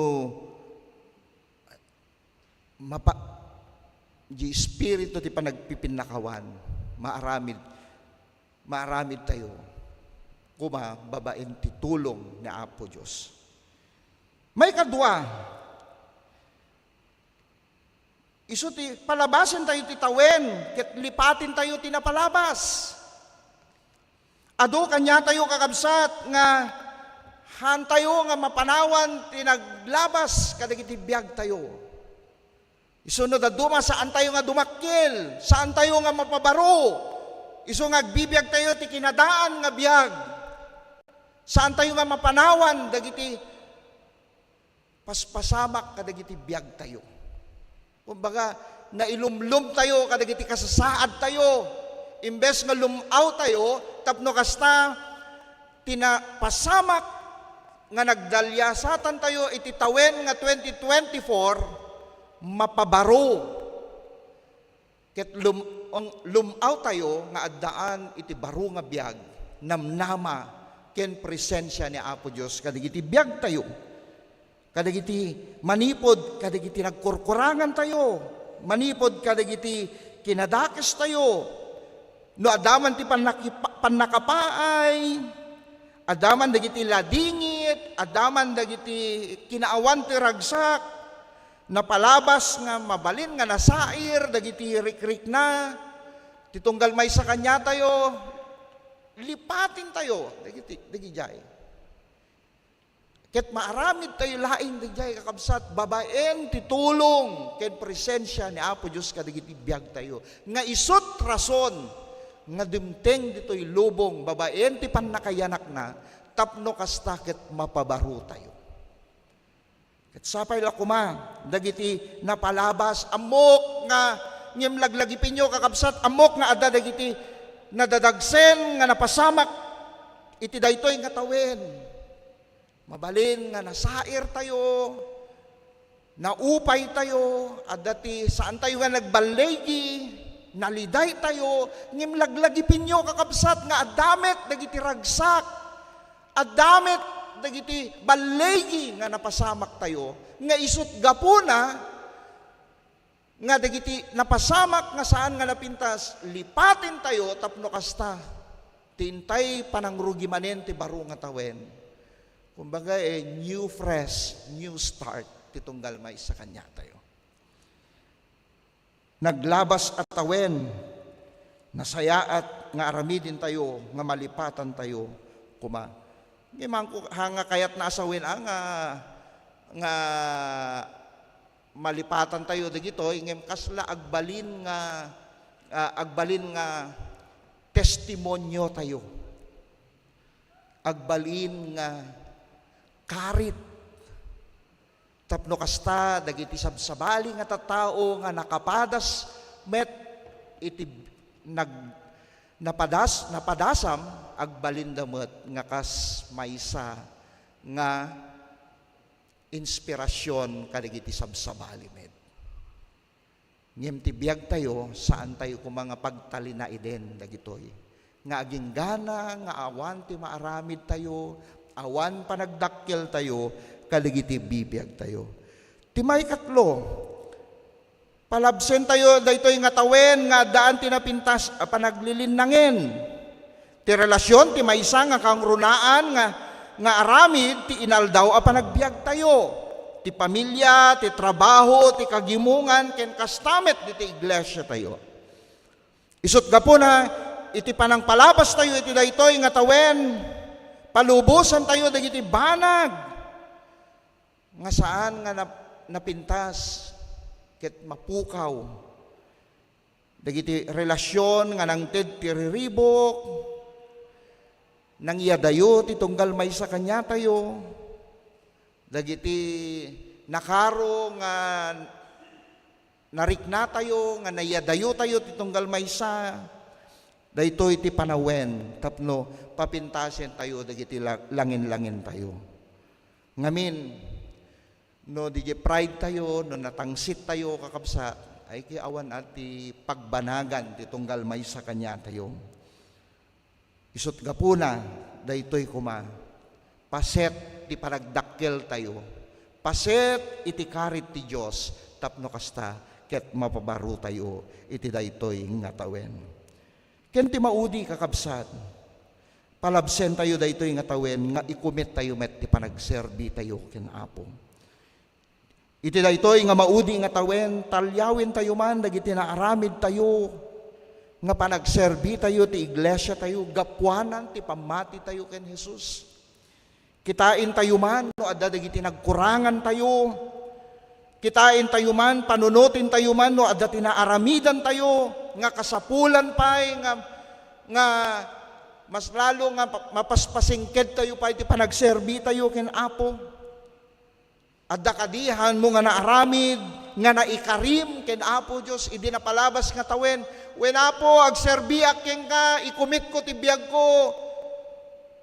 di espiritu ti panagpipinlakawan maaramid tayo kuma babaen ti tulong ni Apo Dios. May kadwa isu ti palabasin tayo ti tawen ket lipatin tayo ti napalabas. Adu kanya tayo kakabsat nga han tayo nga mapanawan ti naglabas kadagiti biag tayo. Isunod aduma saan tayo nga dumakkel, saan tayo nga mapabaro. Isu nga agbibiyag tayo ti kinadaan nga biyag. Saan tayo nga mapanawan dagiti paspasamak kadagiti biyag tayo. Kumbaga nailumlum tayo kadagiti kasasaad tayo. Imbes nga lumaw tayo tapno kasta tinapasamak nga nagdalyasatan tayo iti tawen nga 2024 mapabaro. Ket lumaw tayo nga addaan iti baro nga biag namnama ken presensya ni Apo Dios kadagiti biag tayo kadagiti manipod kadagiti nagkurkurangan tayo manipod kadagiti kinadakes tayo no adaman ti pannakapaay adaman dagiti ladingit adaman dagiti kinaawan ti ragsak napalabas nga mabalin nga nasair dagiti rikrik na titunggal may sa kanya tayo lipatin tayo dagiti jay ket maaramid tayo laing dagiti kakabsat babaen titulong ken presensya ni Apo Dios kadagiti biag tayo nga isut rason nga dimteng ditoy lubong babaen ti pannakayanak na tapno kasta ket mapabaro tayo. Ket sapay la kuma dagiti napalabas amok nga ngem laglagipin nyo kakabsat amok nga adda dagiti nadadagsen nga napasamak iti daytoy nga tawen. Mabalin nga nasair tayo, naupay tayo, adda ti saan tayo nga nagbalegi, naliday tayo, ngem laglagipin nyo kakabsat nga addamet dagiti ragsak, addamet dagiti balegi nga napasamak tayo nga isut gapuna nga dagiti napasamak nga saan nga napintas lipatin tayo tapno kasta tintay panangrugi manen ti baro nga tawen kumbaga new fresh new start titunggal may sa kanya tayo naglabas at tawen, nasayaat nga aramidin tayo, nga malipatan tayo, kuma. Ngimang ko hanga kayat nasawin nga malipatan tayo dagitoy ngem kasla agbalin nga testimonyo tayo. Agbalin nga karit tapno kasta dagiti sabsabali nga tattao nga nakapadas met iti napadasam agbalin damet nga kas maysa nga inspirasyon kadagiti sabsabali med. Ngem ti biag tayo saan tayo kumanga pagtalina iden dagitoy. Nga aging gana nga awan ti maaramid tayo, awan panagdakkel tayo kadagiti bibiyag tayo. Ti may katlo, palabsen tayo daytoy nga tawen nga daan tinapintas panaglilinangin. Ti relasyon ti maysa nga kangrunaan nga aramid ti inaldaw a panagbiag tayo. Ti pamilya, ti trabaho, ti kagimungan ken kastamet ti iglesia tayo. Isut gapo na iti panang palabas tayo iti daytoy nga tawen palubusan tayo dagiti banag nga saan nga napintas ket mapukaw dagiti relasyon nga nangted ti riribok nang iyadayo ti tunggal may sa kanya tayo dagiti nakaro nga narikna tayo nga nayadayo tayo ti tunggal may sa daytoy ti panawen tapno papintasen tayo dagiti langin-langin tayo ngamin no di pride tayo no natangsit tayo kakabsa ay kiawan at ti pagbanagan ti tunggal may sa kanya tayo. Isut gapuna daytoy kuma paset ti panagdakkel tayo. Paset iti karit ti Dios tapno kasta ket mapabaro tayo iti daytoy nga tawen. Ken ti maudi kakabsat. Palabsen tayo daytoy nga tawen nga ikumit tayo met ti panagserbi tayo ken Apo. Iti daytoy nga maudi nga tawen talyawin tayo man dagiti naaramid tayo nga panagserbi tayo ti iglesia tayo gapwanan ti pamati tayo ken Jesus. Kitain tayo man no adda dagiti nagkurangan tayo. Kitain tayo man panunutin tayo man no adda tinaaramidan tayo nga kasapulan pay nga mas lalo nga mapaspasingked tayo pa iti panagserbi tayo ken Apo. Adda kadihan mo nga naaramid nga naikarim ken Apo Dios idi napalabas nga tawen wen Apo agserbi aking ka ikumit ko ti biag ko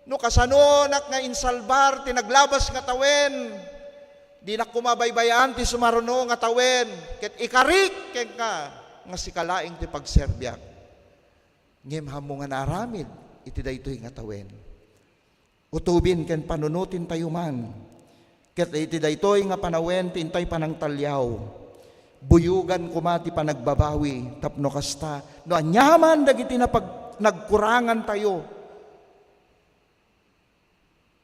no kasano nak nga insalbar ti naglabas nga tawen di na kumabaybayan ti sumaruno nga tawen ket ikarik ken ka nga sikalaing ti pagserbiak ngem hamo nga naaramid iti daytoy nga tawen utubin ken panunutin tayo man ket iti daytoy nga panawen tintay panang talyaw buyugan kumati panagbabawi tapno kasta no anyaman dagiti na pag nagkurangan tayo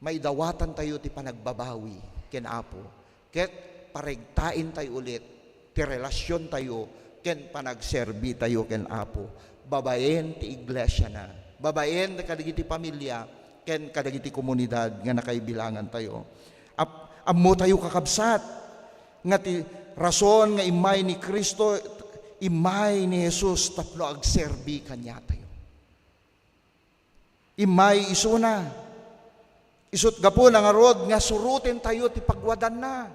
may dawatan tayo ti panagbabawi ken Apo ket paregtain tayo ulit ti relasyon tayo ken panagserbi tayo ken Apo babaen ti iglesia na babaen kadagiti pamilya ken kadagiti komunidad nga nakaibilangan tayo ammo tayo kakabsat nga ti rason nga imay ni Kristo imay ni Jesus tapno agserbi kanya tayo imay isuna isut gapo nga rod nga surutin tayo ti pagwadan na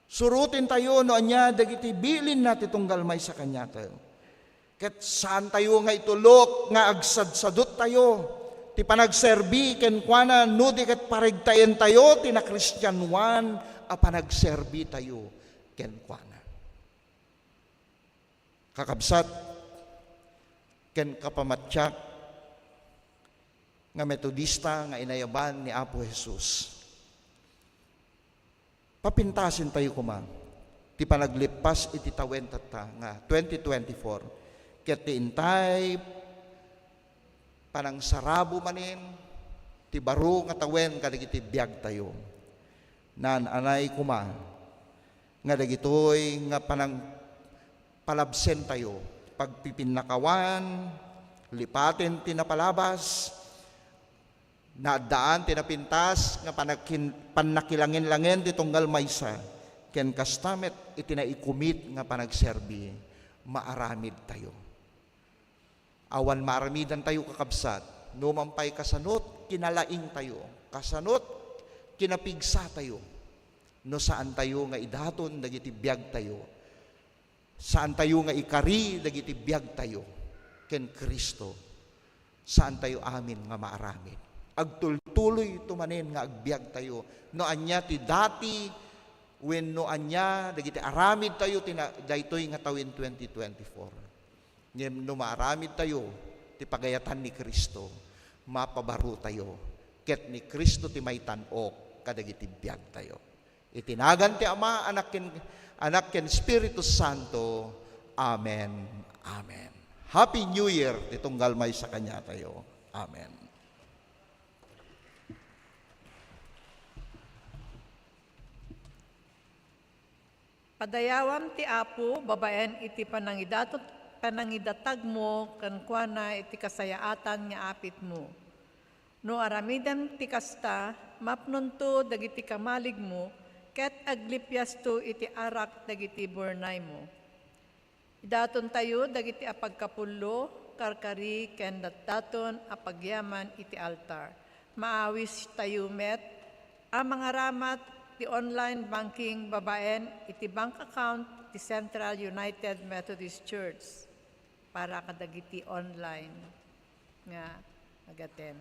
surutin tayo no anya dagiti bilin na ti tunggal may sa kanya tayo ket saan tayo nga itulok nga agsadsadot tayo ti panagserbi ken kuana no di ket paregtayen tayo ti na Kristiyanuan a panagserbi tayo ken kuana. Kakabsat ken kapamatyak nga metodista nga inayaban ni Apo Jesus. Papintasin tayo kuma ti panaglipas iti tawen tata nga 2024 ket ti intay panang sarabo manin ti baro nga tawen kadagiti biag tayo nan anay kuma nga dagitoy nga palabsen tayo, pagpipinakawan, lipatin tinapalabas, naadaan tinapintas, nga panakilangin-langin di tunggal maysa, ken kastamet itinaikumit nga panagserbi, maaramid tayo. Awan maaramidan tayo kakabsat, numampay kasanot, kinalaing tayo, kasanot, kinapigsa tayo, no saan tayo nga idaton, dagiti biyag tayo, saan tayo nga ikari, dagiti biyag tayo, ken Kristo, saan tayo amin nga maaramid. Agtultuloy tumanin nga agbiag tayo, no anya ti dati, wenno anya, dagiti aramid tayo, daytoy nga tawin 2024. Ngem no maaramid tayo, ti pagayatan ni Kristo, mapabaro tayo, ket ni Kristo ti may tanok, kadagiti biyag tayo. Itinagan ti Ama, Anak ken Espiritu Santo. Amen. Amen. Happy New Year, titunggal may sa kanya tayo. Amen. Padayawam ti Apo, babaen iti panangidatag mo, kankwana iti kasayaatan nga apit mo. No aramidam ti kasta, mapnunto dagiti kamalig mo, ket aglipyas to iti arak dagiti burnay mo. Idaton tayo dagiti apagkapullo, karkari, ken daton apagyaman iti altar. Maawis tayo met, ang mga ramat ti online banking babaen iti bank account ti Central United Methodist Church para kadagiti online nga agaten.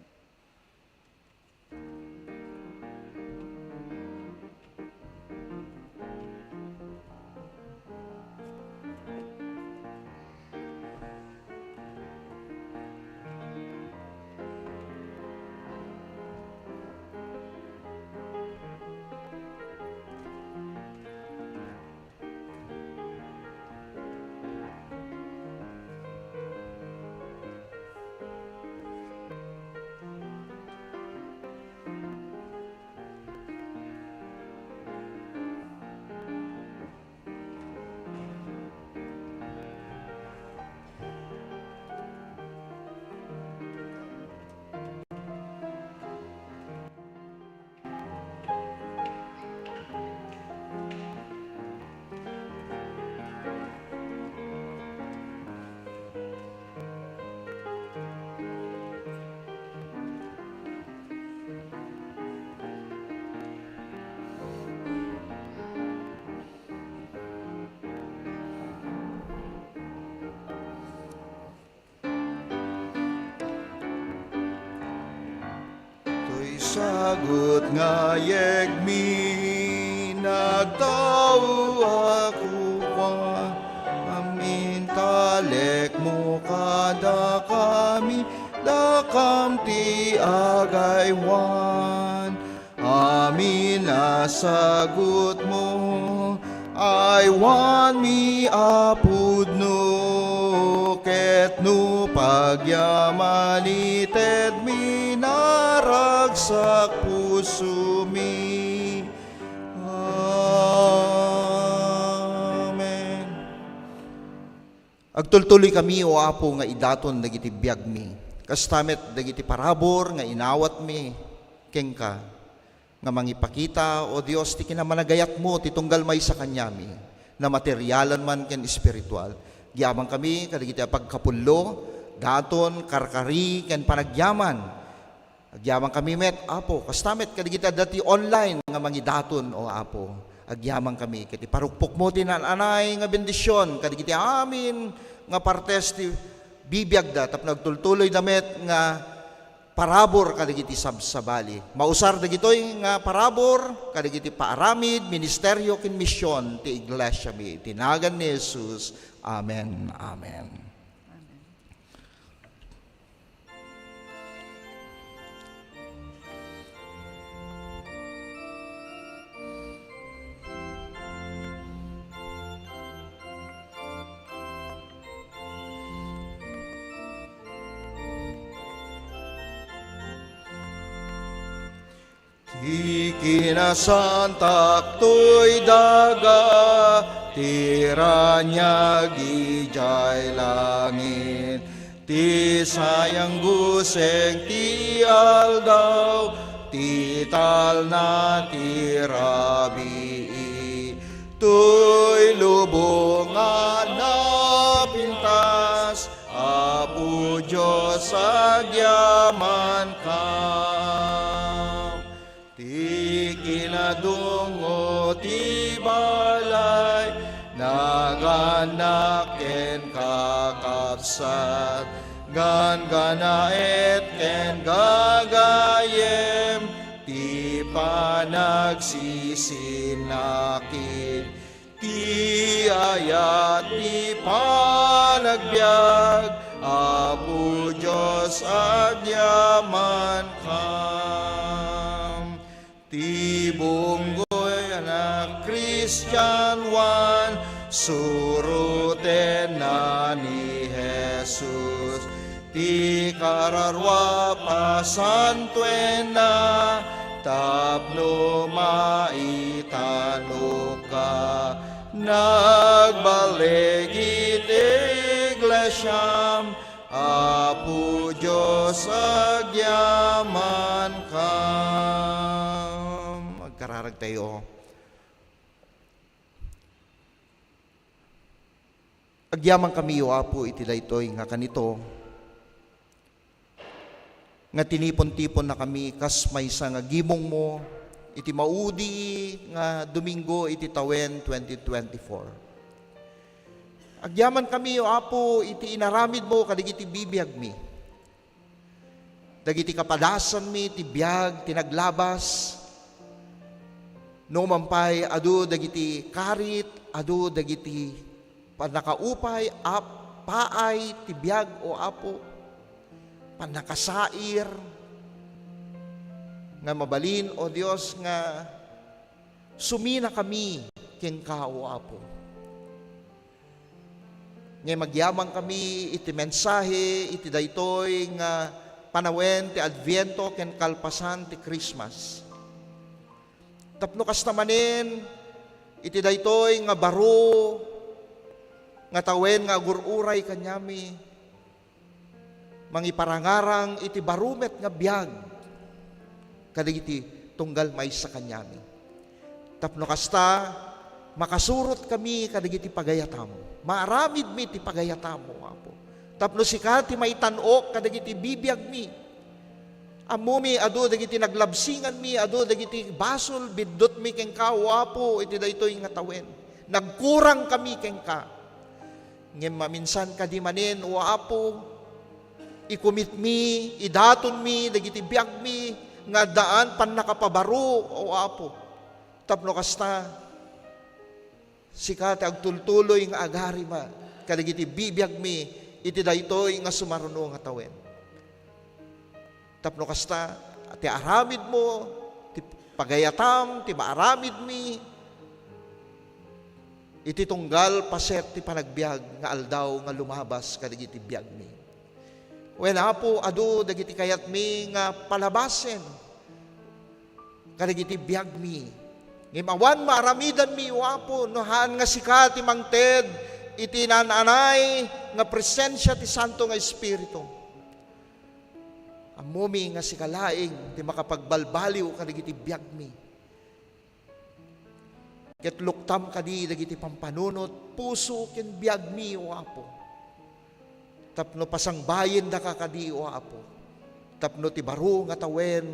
Sagot nga yegmi, nagtao ako pa, amin talek mo kada kami, dakam ti agaywan. Amin na sagot mo, aywan mi apud no, ket no pagyamanited mi naragsak puso mi. Amen. Agtultuloy kami o Apo nga idaton dagiti biag mi. Kastamet dagiti parabor nga inawat mi kengka nga mangipakita o Dios ti kinamanagayat mo ti tunggal may sa kanyami na materialan man ken espiritual. Giyamang kami kadagiti pagkapullo, daton, karkari ken panagyaman. Agyamang kami met, Apo, kastamet kadagiti dati online nga mangidaton o Apo. Agyamang kami kiti parukpok mo tinananay nga bendisyon kadagiti amin nga partes ti bibiyag da tapno nagtultuloy damet nga parabor kadagiti sabsabali. Mausar dagitoy nga parabor kadagiti paaramid, ministeryo ken misyon ti iglesia mi. Tinagan ni Jesus. Amen. Amen. Ikinasantak to'y daga, tiranya gijay langit, ti sayang guseng ti aldaw, ti tal na ti rabii, tuy lubungan na pintas, Apo Diyos agyaman kam. Ti kinadungo ti balay, naganak ken kakapsat, ganaet ken gagayem, ti panagsisinakit, ti ayat ti panagbiag, Apo Diyos agyaman kam. Ti bunggoy anak Christian one, suruten na ni Jesus, ti kararwa pasantuen na, tapno maitano ka, nagbalik iglesyam, Apo Diyos agyaman ka. Magkararag tayo. Agyaman kami, o Apo, iti daytoy nga kanito, nga tinipon-tipon na kami kas maysa nga gimong mo, iti maudi nga Domingo iti tawen 2024. Agyaman kami, o Apo, iti inaramid mo kadigiti bibiyag mi. Dagiti kapadasan mi, ti biyag, tinaglabas, no mampay, adu dagiti karit, adu dagiti panakaupay, paay, ti biyag, o Apo, panakasair, nga mabalin, o Diyos, nga sumina kami, ken ka, o Apo. Ngay magyamang kami, iti mensahe, iti daytoy, nga panawen, ti Adviento, ken kalpasan, ti Christmas. Tapno kastamanin, iti daytoy, nga baro, nga tawen, nga agururay kanyami, mangiparangarang, iti barumet nga biyag, kadigiti tunggal may sa kanyami. Tapno kasta, makasurot kami kadigiti pagayatam. Maaramid mi ti pagayatam mo, Apo. Tapno sika ti maitanok kadagiti bibiyag mi. Ammo mi adu dagiti naglabsingan mi, adu dagiti basol biddot mi ken ka, o Apo, iti daytoy nga tawen. Nagkurang kami ken ka. Ngem maminsan kadi manen, o Apo, ikumit mi, idaton mi, dagiti biyag mi, nga daan pan nakapabaro, o Apo. Tapno kasta, sika ti agtultuloy nga agari ma, kadagiti bibiyag mi, iti daytoy nga sumaruno nga tawen. Tapno kasta, ti aramid mo, ti pagayatam, ti maaramid mi, iti tunggal paset ti panagbiag nga aldaw nga lumabas kadagiti biyag mi. Wen Apo, adu dagiti kayat mi nga palabasen kadagiti biyag mi. Ngimawan maaramidan mi, o Apo, nohan nga sika ti mangted iti nananay nga presensya ti Santo nga Espiritu. Ammo mi nga sikalaing ti makapagbalbaliw kadagiti biyag mi. Ket luktam kadi dagiti pampanunot puso ken biyag mi, o Apo. Tapno pasangbayen da ka kadi, o Apo. Tapno ti baro nga tawen,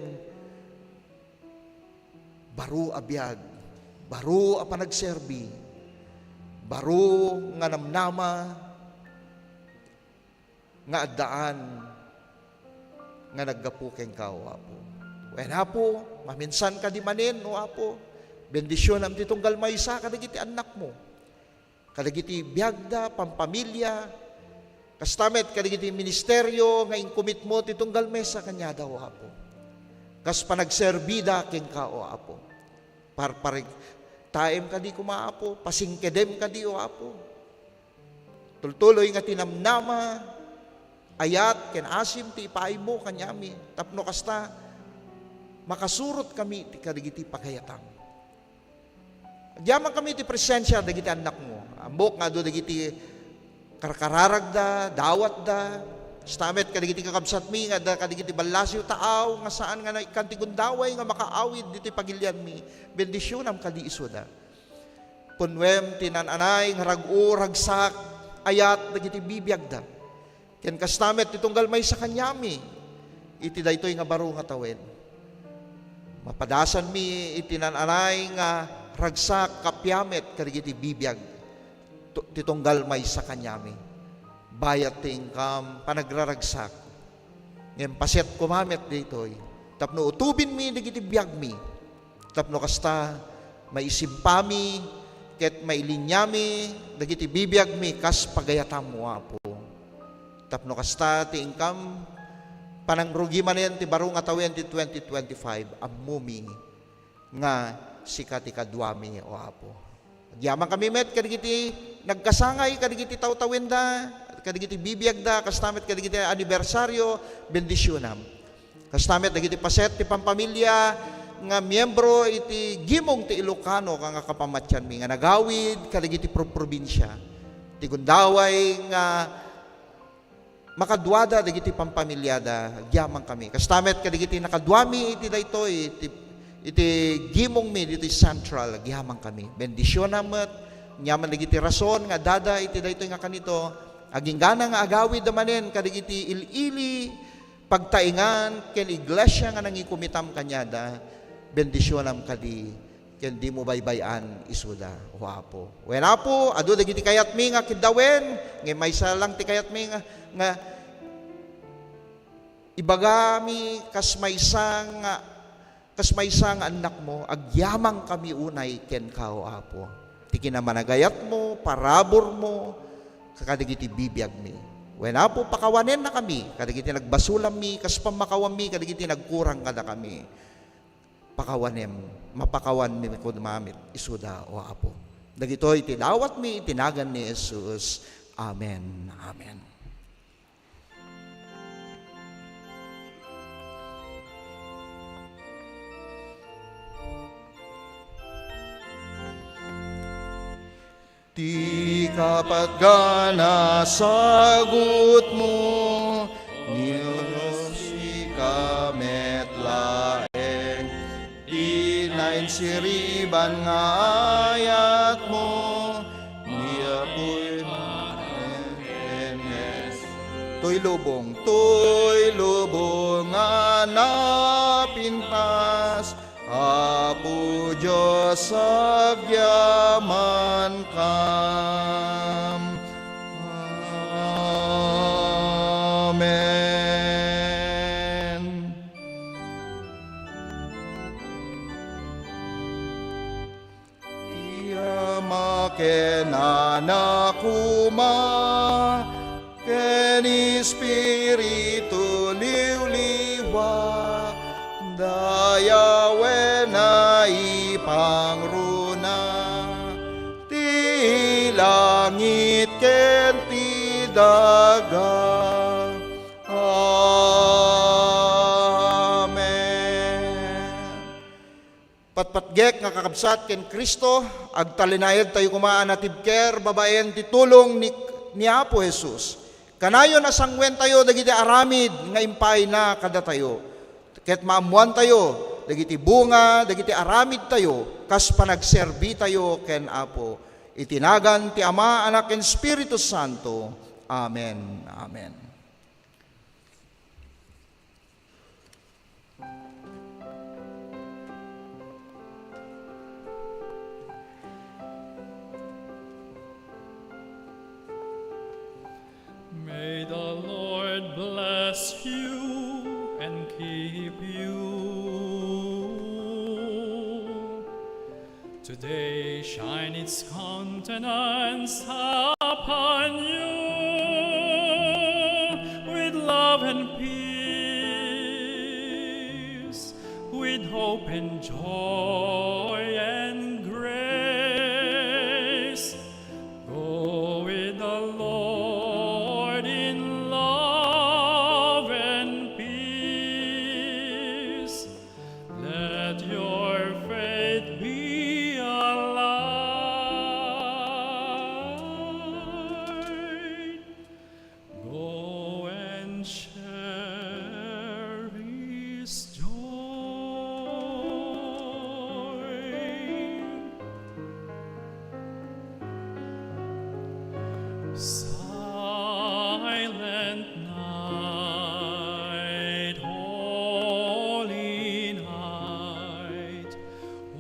baro a biyag, baro a panagserbi, baro nga namnama, nga addaan, nga naggapuken ka, o Apo. Wen Apo, maminsan ka di manin, o Apo, bendisyon am titong galmaysa kadagiti anak mo, kadagiti biyagda, pampamilya, kastamet kadagiti ministeryo, nga inkumit mo titong galmesa kanya daw, o Apo. Kas panagserbida ken ka, o Apo. Parparig taem kadi kumaapo, pasingkedem kadi, o Apo. Tultuloy nga tinamnama, ayat ken asim ti ipaay mo kanyami. Tapno kasta, makasurot kami ti kadagiti pagayatam. Agyaman kami iti presensya dagiti anak mo. Ambok nga do dagiti karkararag da, dawat da, stamet kadagiti kakabsat mi, nga da kadagiti balasyo taaw, nga saan nga ikan ti gundaway, nga makaawid dito pagilyan mi, bendisyonam kadi iso da. Punwem tinananay, nga ragu, ragsak, ayat, dagiti bibiyag da. Ken kastamet itong galmay sa kanyami, iti daytoy nga baro nga tawen. Mapadasan mi itinananay nga ragsak kapyamet kadagiti bibiyag titunggal may sa kanyami. Bayat ti income panagraragsak. Ngem paset kumamet ditoy. Tapno utubin mi dagiti biyag mi. Tapno kasta maisimpami ket mailinyami dagiti bibiyag mi kas pagayatam mo apo. Tapno kasta ti income panangrugi man yan ti baro nga tawen ti 2025 ammumi nga sikati kadwami o apo. Agyaman kami met kadigiti nagkasangay kadigiti tawtawin da kadigiti bibiyag da kastamet kadigiti anibersaryo bendisyonam. Kastamet dagiti paset ti pampamilya nga miyembro iti gimong ti Ilocano nga kapamatyan mi nga nagawid kadigiti probinsya. Ti gundaway nga makadwada dagiti pampamilyada agyaman kami. Kastamet kadigiti nakadwami iti daytoy iti gimong mi dito central agyaman kami. Bendisyonam met nyaman dagiti rason nga dada iti daytoy nga kanito aging gana nga agawid damanen kadigiti ilili pagtaingan ken iglesia nga nangikumitam kanyada bendisyonam kadi ken di mo baybayan isuda o apo. Wen apo adu dagiti kayat mi nga kidawen ngem maysa lang ti kayat mi nga ibagami kas maysang anak mo, agyamang kami unay ken kao apo. Ti kinamanagayat mo, parabor mo, kadigiti bibiyag mi. Wen apo pakawanen na kami, kadigiti nagbasulam mi, kas pamakawam mi, kadigiti nagkurang kada kami. Pakawanem, mapakawan mi kun mamit, isuda o apo. Dagitoy tinawat mi, itinagan ni Jesus. Amen. Amen. Di kapat gana sagot mo, Diyos ikamet laeng, di lain siriban nga ayat mo, niya po'y manenes. To'y lubong nga napintas, Apo Diyos agyaman kam. Amen. Iya makenanakuma ken Espiritu liwliwa dayawen na ipangruna ti langit ken ti daga. Amen. Patpatgek nga kakabsat ken Kristo agtalinayad tayo kumaan at tibker babaen ti tulong ni Apo Jesus. Kanayon asangwen tayo dagiti aramid nga impay na kada tayo. Ket maamuan tayo, dagiti bunga, dagiti aramid tayo, kas panagserbi tayo ken Apo. Itinagan ti Ama, Anak, ken Espiritu Santo. Amen. Amen. May the Lord bless you and keep you. Today shine its countenance upon you with love and peace, with hope and joy and grace. Go with the Lord in love and peace. Let your faith be alive. Silent night, holy night,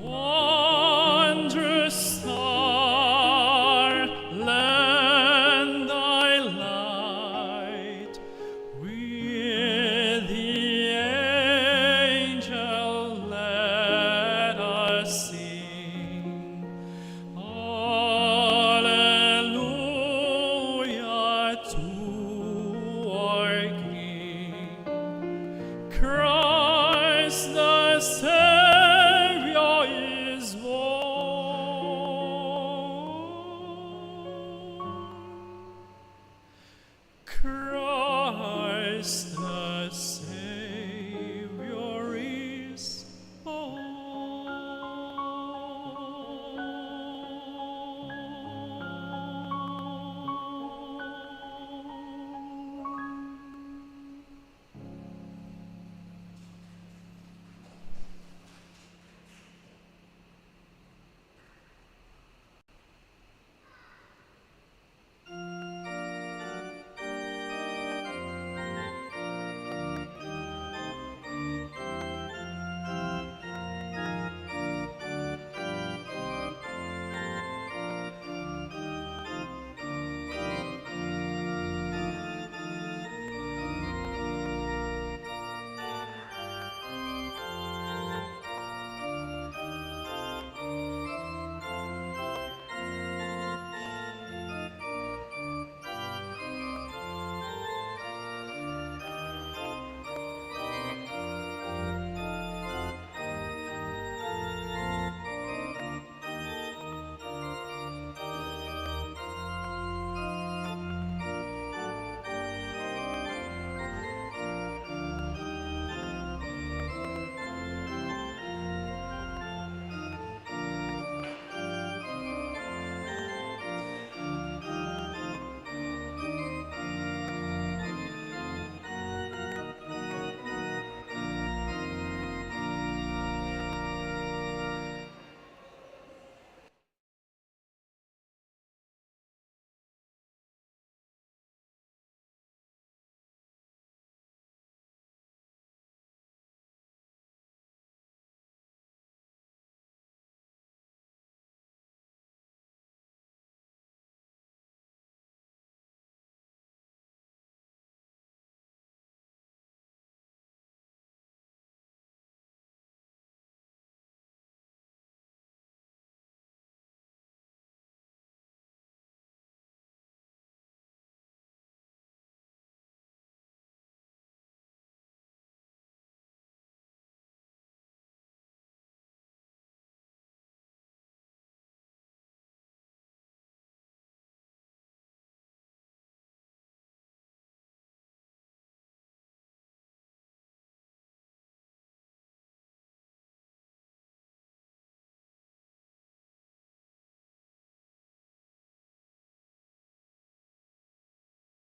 wondrous star, lend thy light. With the angel let us sing. Alleluia to our King. Christ the Savior is born. Christ